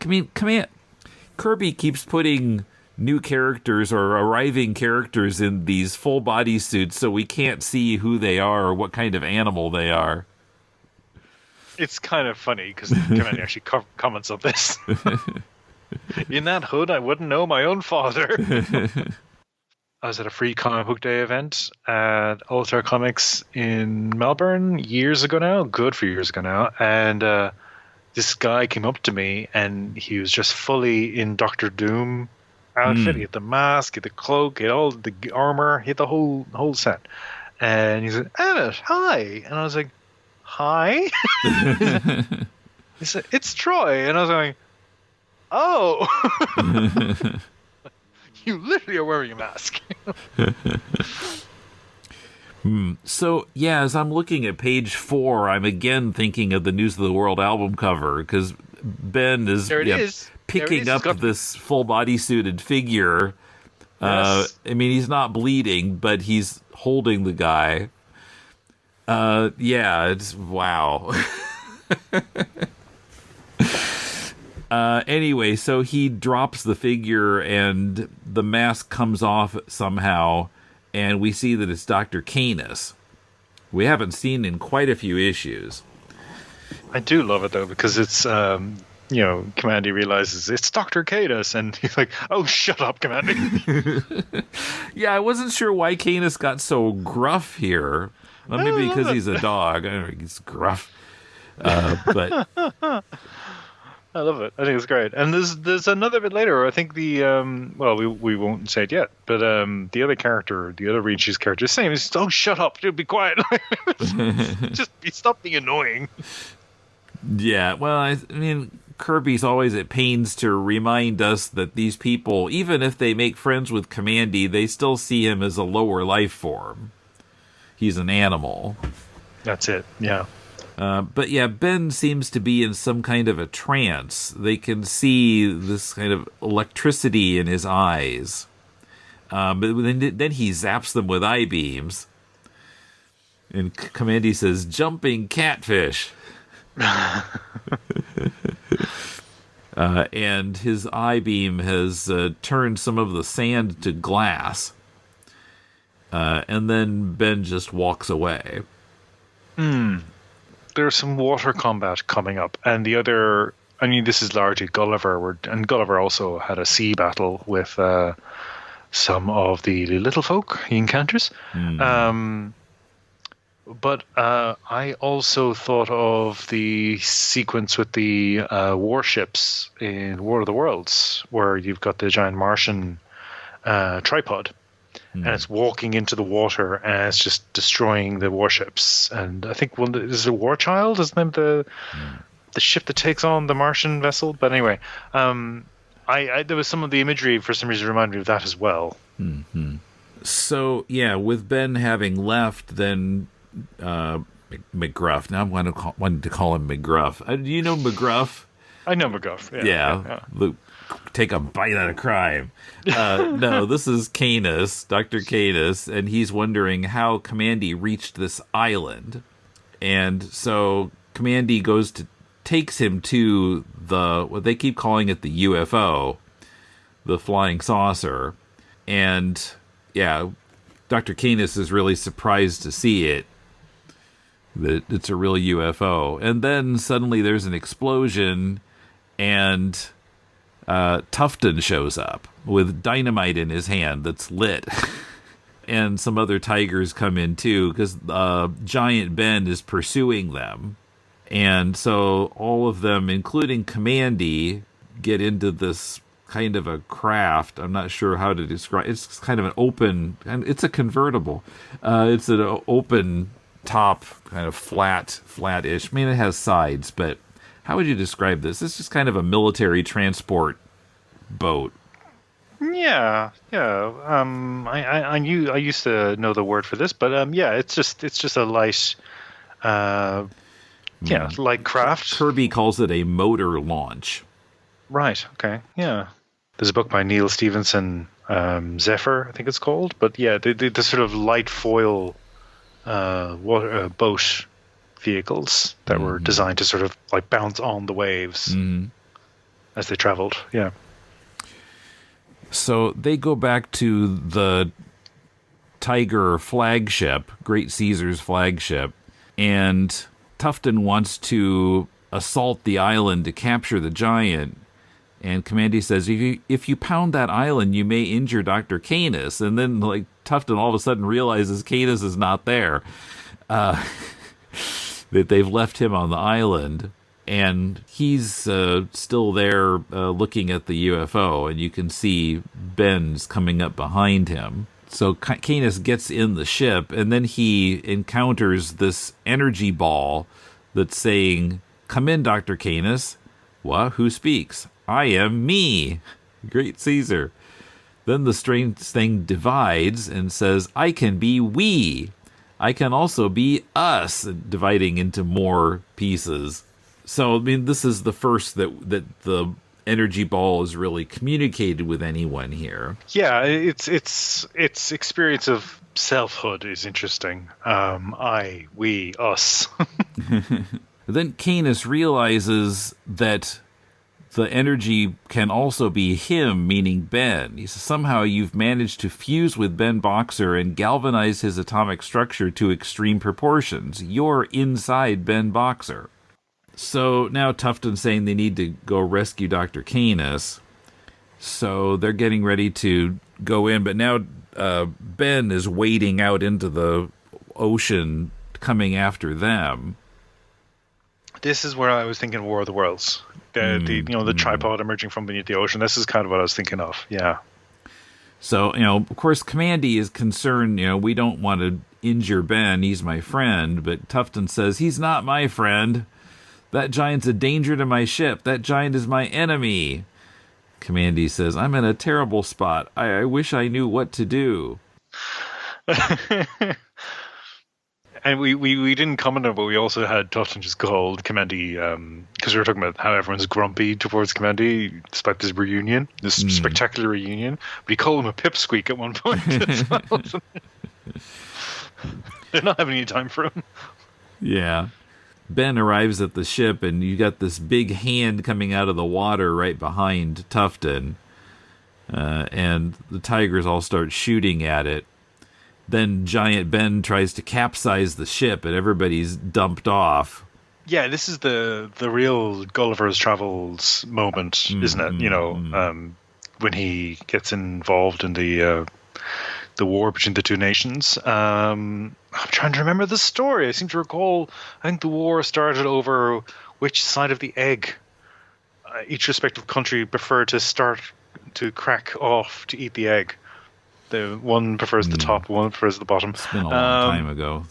Kirby keeps putting new characters or arriving characters in these full body suits so we can't see who they are or what kind of animal they are. It's kind of funny because Kamandi actually comments on this. In that hood, I wouldn't know my own father. I was at a free comic book day event at All-Star Comics in Melbourne years ago now, good few years ago now, and this guy came up to me and he was just fully in Doctor Doom outfit. He had the mask, he had the cloak, he had all the armor, he had the whole set. And he said, Emmet, hi. And I was like, hi? He said, it's Troy. And I was like, oh. You literally are wearing a mask. So, yeah, as I'm looking at page 4, I'm again thinking of the News of the World album cover, because Ben is, picking up this full bodysuited figure. Yes. I mean, he's not bleeding, but he's holding the guy. It's wow. Anyway, so he drops the figure and the mask comes off somehow, and we see that it's Dr. Canis. We haven't seen in quite a few issues. I do love it, though, because it's, Kamandi realizes it's Dr. Canis, and he's like, oh, shut up, Kamandi. Yeah, I wasn't sure why Canis got so gruff here. Well, maybe because he's a dog. I don't know, he's gruff. But I love it. I think it's great. And there's another bit later. I think the we won't say it yet, but the other character, the other Reed She's character, is saying, "Oh, shut up! Dude, be quiet! Just stop being annoying." Yeah. Well, I mean, Kirby's always at pains to remind us that these people, even if they make friends with Kamandi, they still see him as a lower life form. He's an animal. That's it. Yeah. But yeah, Ben seems to be in some kind of a trance. They can see this kind of electricity in his eyes. But then he zaps them with eye beams. And Kamandi says, jumping catfish. And his eye beam has turned some of the sand to glass. And then Ben just walks away. There's some water combat coming up, and this is largely Gulliver, and Gulliver also had a sea battle with some of the little folk he encounters. But I also thought of the sequence with the warships in War of the Worlds, where you've got the giant Martian tripod. And it's walking into the water, and it's just destroying the warships. And I think is it War Child? Is the name of the ship that takes on the Martian vessel? But anyway, there was some of the imagery for some reason reminded me of that as well. Mm-hmm. So yeah, with Ben having left, then McGruff. Now I'm wanting to call him McGruff. Do you know McGruff? I know McGruff. Yeah. Take a bite out of crime. No, this is Canis, Dr. Canis, and he's wondering how Kamandi reached this island. And so Kamandi takes him to what they keep calling it the UFO, the flying saucer. And yeah, Dr. Canis is really surprised to see it, that it's a real UFO. And then suddenly there's an explosion, and Tufton shows up with dynamite in his hand that's lit. And some other tigers come in too, because Giant Ben is pursuing them. And so all of them, including Kamandi, get into this kind of a craft. I'm not sure how to describe. It's kind of an open, and it's a convertible. It's an open top, kind of flat-ish. I mean, it has sides, but how would you describe this? It's just kind of a military transport boat. Yeah. I used to know the word for this, but it's just a light, light craft. Kirby calls it a motor launch. Right. Okay. Yeah. There's a book by Neil Stevenson, Zephyr, I think it's called. But yeah, the sort of light foil boat vehicles that were designed to sort of like bounce on the waves as they traveled. Yeah. So they go back to the Tiger flagship, Great Caesar's flagship, and Tufton wants to assault the island to capture the giant. And Kamandi says, if you pound that island, you may injure Dr. Canis. And then like Tufton all of a sudden realizes Canis is not there. That they've left him on the island. And he's still there looking at the UFO, and you can see Ben's coming up behind him. So Canis gets in the ship, and then he encounters this energy ball that's saying, "Come in, Dr. Canis." "What? Who speaks?" "I am me, Great Caesar." Then the strange thing divides and says, "I can be we. I can also be us," dividing into more pieces. So, I mean, this is the first that the energy ball is really communicated with anyone here. Yeah, its experience of selfhood is interesting. I, we, us. Then Canis realizes that the energy can also be him, meaning Ben. He says, "Somehow you've managed to fuse with Ben Boxer and galvanize his atomic structure to extreme proportions. You're inside Ben Boxer." So now Tufton's saying they need to go rescue Dr. Canis. So they're getting ready to go in, but now Ben is wading out into the ocean, coming after them. This is where I was thinking War of the Worlds. The tripod emerging from beneath the ocean. This is kind of what I was thinking of. Yeah. So, of course, Kamandi is concerned, we don't want to injure Ben. He's my friend. But Tufton says, "He's not my friend. That giant's a danger to my ship. That giant is my enemy." Kamandi says, "I'm in a terrible spot. I wish I knew what to do." And we didn't comment on it, but we also had Tufton just called Kamandi, because we were talking about how everyone's grumpy towards Kamandi despite this reunion, this spectacular reunion. But he called him a pipsqueak at one point as well. They're not having any time for him. Yeah. Ben arrives at the ship, and you got this big hand coming out of the water right behind Tufton. And the tigers all start shooting at it. Then Giant Ben tries to capsize the ship, and everybody's dumped off. Yeah, this is the real Gulliver's Travels moment, isn't it? When he gets involved in the war between the two nations. I'm trying to remember the story. I seem to recall, I think the war started over which side of the egg each respective country preferred to start to crack off to eat the egg. The one prefers the top, one prefers the bottom. It's been a long time ago.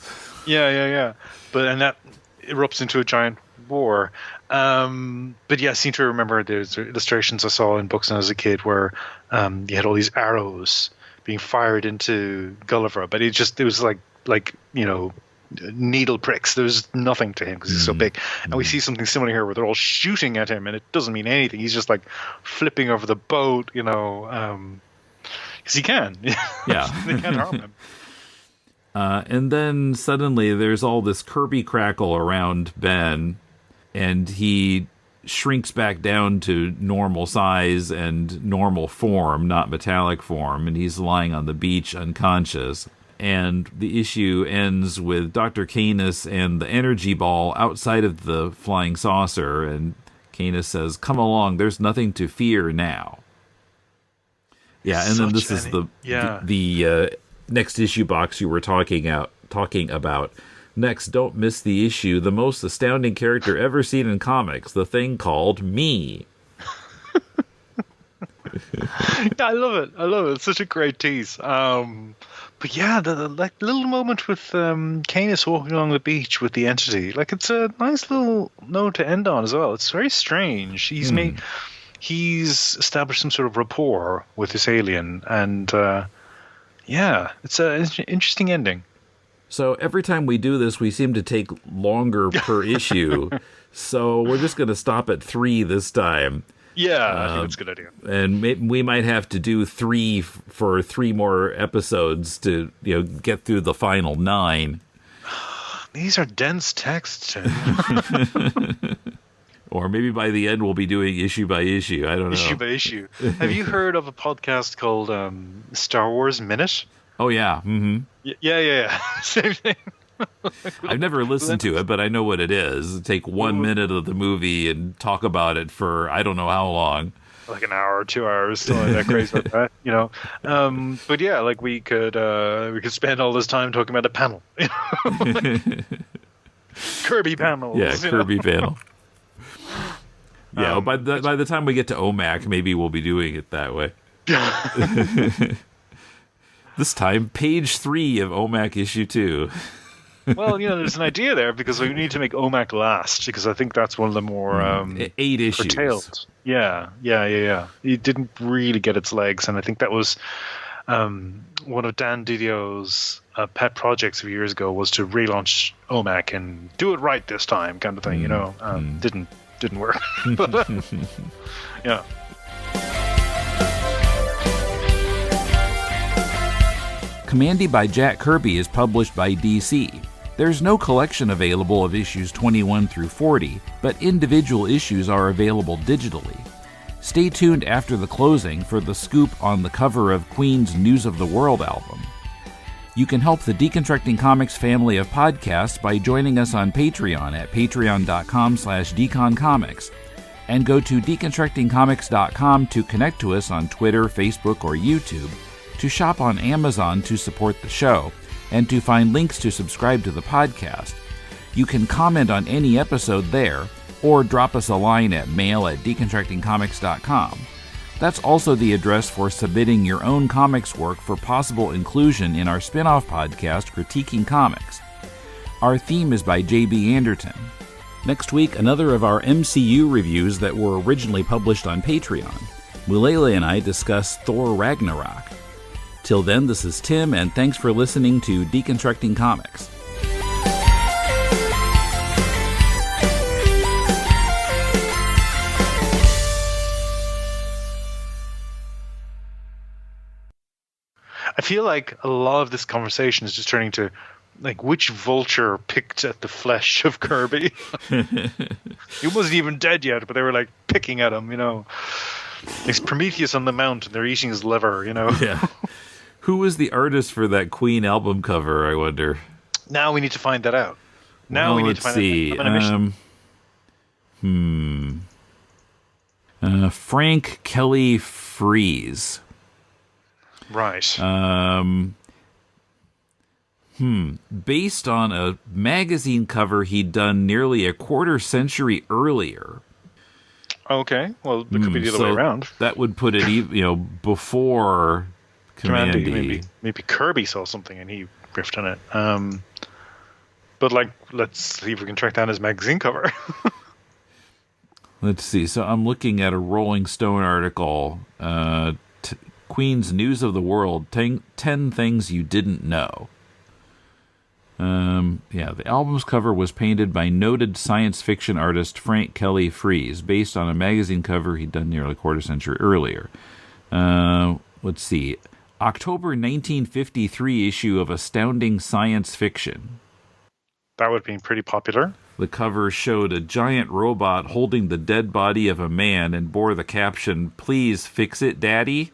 Yeah. And that erupts into a giant war. But yeah, I seem to remember there's illustrations I saw in books when I was a kid where you had all these arrows being fired into Gulliver, but it was like needle pricks. There was nothing to him because he's so big. And we see something similar here where they're all shooting at him and it doesn't mean anything. He's just like flipping over the boat, because he can. Yeah. They can't harm him. And then suddenly there's all this Kirby crackle around Ben, and he shrinks back down to normal size and normal form, not metallic form, and he's lying on the beach unconscious. And the issue ends with Dr. Canis and the energy ball outside of the flying saucer, and Canis says, "Come along, there's nothing to fear now." Yeah, and then this is the next issue box you were talking about. Next, don't miss the issue, the most astounding character ever seen in comics, the thing called me. Yeah, I love it. It's such a great tease. But yeah, the little moment with Canis walking along the beach with the entity, it's a nice little note to end on as well. It's very strange. He's established some sort of rapport with this alien, and it's an interesting ending. So every time we do this, we seem to take longer per issue. So we're just going to stop at 3 this time. Yeah, I think that's a good idea. And we might have to do 3 for 3 more episodes to get through the final 9. These are dense texts, Tim. Or maybe by the end we'll be doing issue by issue. I don't know. Issue by issue. Have you heard of a podcast called Star Wars Minute? Oh, yeah. Mm-hmm. Yeah. Same thing. I've never listened to it, but I know what it is. Take 1 minute of the movie and talk about it for I don't know how long. Like an hour or 2 hours, something like that crazy like that, But yeah, we could spend all this time talking about a panel. Kirby panels. Yeah, Kirby panel. Yeah, by the time we get to OMAC, maybe we'll be doing it that way. This time, page 3 of OMAC issue 2. Well, there's an idea there because we need to make OMAC last because I think that's one of the more 8 issues. curtailed. Yeah. It didn't really get its legs, and I think that was one of Dan Didio's pet projects a few years ago was to relaunch OMAC and do it right this time, kind of thing. Didn't work. But, yeah. Kamandi by Jack Kirby is published by DC. There's no collection available of issues 21 through 40, but individual issues are available digitally. Stay tuned after the closing for the scoop on the cover of Queen's News of the World album. You can help the Deconstructing Comics family of podcasts by joining us on Patreon at patreon.com/deconcomics, and go to deconstructingcomics.com to connect to us on Twitter, Facebook, or YouTube, to shop on Amazon to support the show, and to find links to subscribe to the podcast. You can comment on any episode there, or drop us a line at mail@deconstructingcomics.com. That's also the address for submitting your own comics work for possible inclusion in our spin-off podcast, Critiquing Comics. Our theme is by J.B. Anderton. Next week, another of our MCU reviews that were originally published on Patreon. Mulele and I discuss Thor Ragnarok. Till then, this is Tim, and thanks for listening to Deconstructing Comics. I feel like a lot of this conversation is just turning to, like, which vulture picked at the flesh of Kirby? He wasn't even dead yet, but they were, like, picking at him, It's Prometheus on the mount, and they're eating his liver, Yeah. Who was the artist for that Queen album cover, I wonder? Now we need to find that out. Now we need to find that out. I'm on a mission. Frank Kelly Freeze. Right. Based on a magazine cover he'd done nearly a quarter century earlier. Okay. Well, it could be the other way around. That would put it, before Kamandi. Maybe Kirby saw something and he riffed on it. But let's see if we can track down his magazine cover. Let's see. So I'm looking at a Rolling Stone article. Queen's News of the World, 10 Things You Didn't Know. The album's cover was painted by noted science fiction artist Frank Kelly Freeze, based on a magazine cover he'd done nearly a quarter century earlier. Let's see. October 1953 issue of Astounding Science Fiction. That would have been pretty popular. The cover showed a giant robot holding the dead body of a man and bore the caption, "Please fix it, Daddy."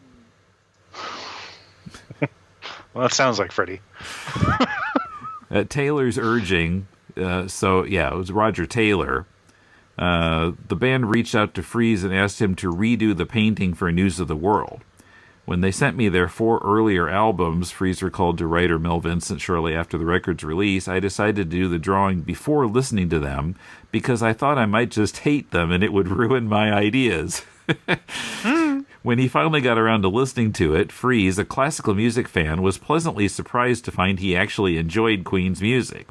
Well, that sounds like Freddy. At Taylor's urging, it was Roger Taylor. The band reached out to Freeze and asked him to redo the painting for News of the World. When they sent me their 4 earlier albums, Freeze recalled to writer Mel Vincent shortly after the record's release, I decided to do the drawing before listening to them because I thought I might just hate them and it would ruin my ideas. When he finally got around to listening to it, Freeze, a classical music fan, was pleasantly surprised to find he actually enjoyed Queen's music.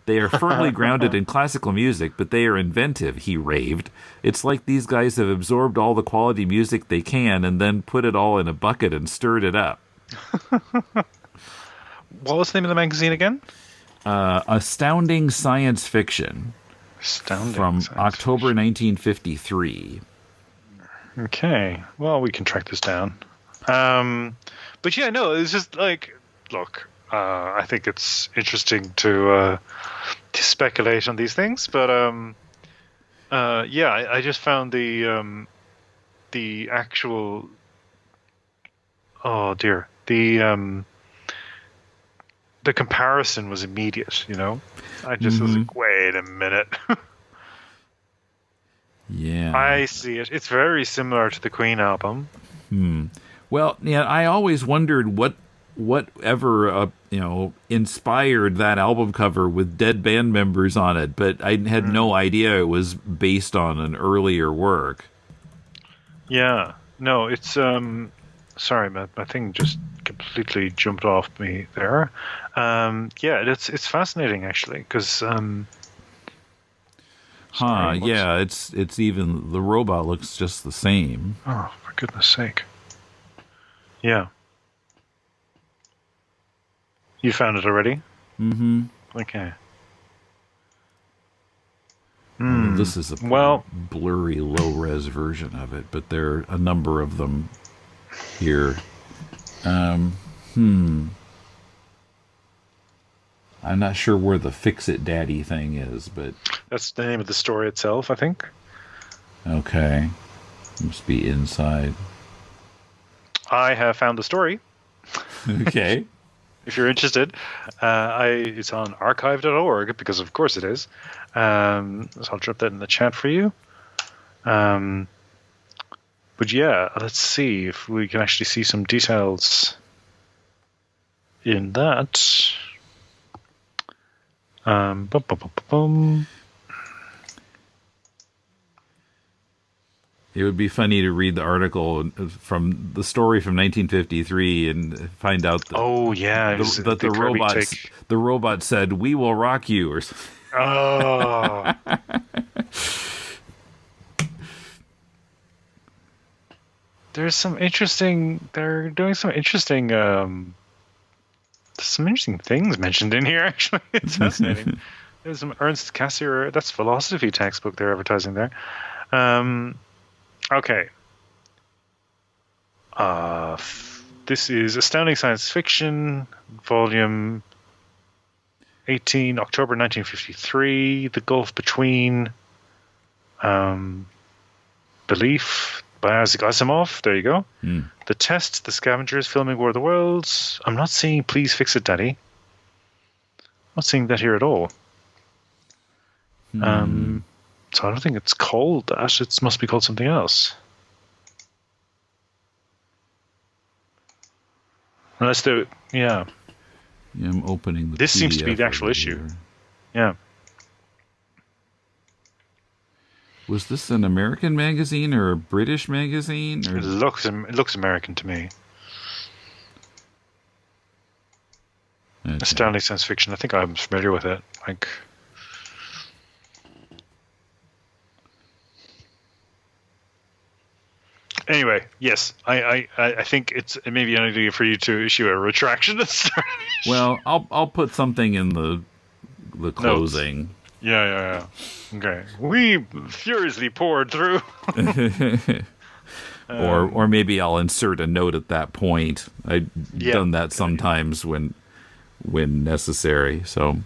They are firmly grounded in classical music, but they are inventive, he raved. It's like these guys have absorbed all the quality music they can and then put it all in a bucket and stirred it up. What was the name of the magazine again? Astounding Science Fiction. From October 1953. Okay. Well, we can track this down. But yeah, no, it's just like, look, I think it's interesting to speculate on these things, but I just found the actual, oh dear, the comparison was immediate. I just was like, wait a minute. Yeah, I see it. It's very similar to the Queen album. Well, yeah, I always wondered what whatever inspired that album cover with dead band members on it, but I had no idea it was based on an earlier work. Yeah, no, it's sorry, my thing just completely jumped off me there. Yeah, it's fascinating actually, because yeah, it's even the robot looks just the same. Oh, for goodness sake. Yeah. You found it already? Mm-hmm. Okay. This is a blurry, low-res version of it, but there are a number of them here. I'm not sure where the Fix-It Daddy thing is, but... That's the name of the story itself, I think. Okay. Must be inside. I have found the story. Okay. If you're interested, it's on archive.org, because of course it is. So I'll drop that in the chat for you. But yeah, let's see if we can actually see some details in that. Bum, bum, bum, bum. It would be funny to read the article from the story from 1953 and find out that the robot said, "We will rock you," or something. Oh. They're doing some interesting things mentioned in here, actually. It's fascinating. There's some Ernst Cassirer, that's philosophy textbook they're advertising there. Okay. This is Astounding Science Fiction, volume 18, October 1953, The Gulf Between Belief by Isaac Asimov. There you go. The Test, The Scavengers, Filming War of the Worlds. I'm not seeing Please Fix It, Daddy. I'm not seeing that here at all. So I don't think it's called that. It must be called something else. Unless they're... Yeah. Yeah, I'm opening the This PDF seems to be the actual issue. Yeah. Was this an American magazine or a British magazine? Or... It looks American to me. Okay. Astounding Science Fiction. I think I'm familiar with it. Like... Anyway, yes, I think it may be an idea for you to issue a retraction. Well, I'll put something in the closing. Notes. Yeah. Okay. We furiously poured through. Or maybe I'll insert a note at that point. I've done that sometimes when necessary. So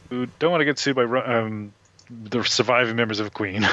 we don't want to get sued by the surviving members of Queen.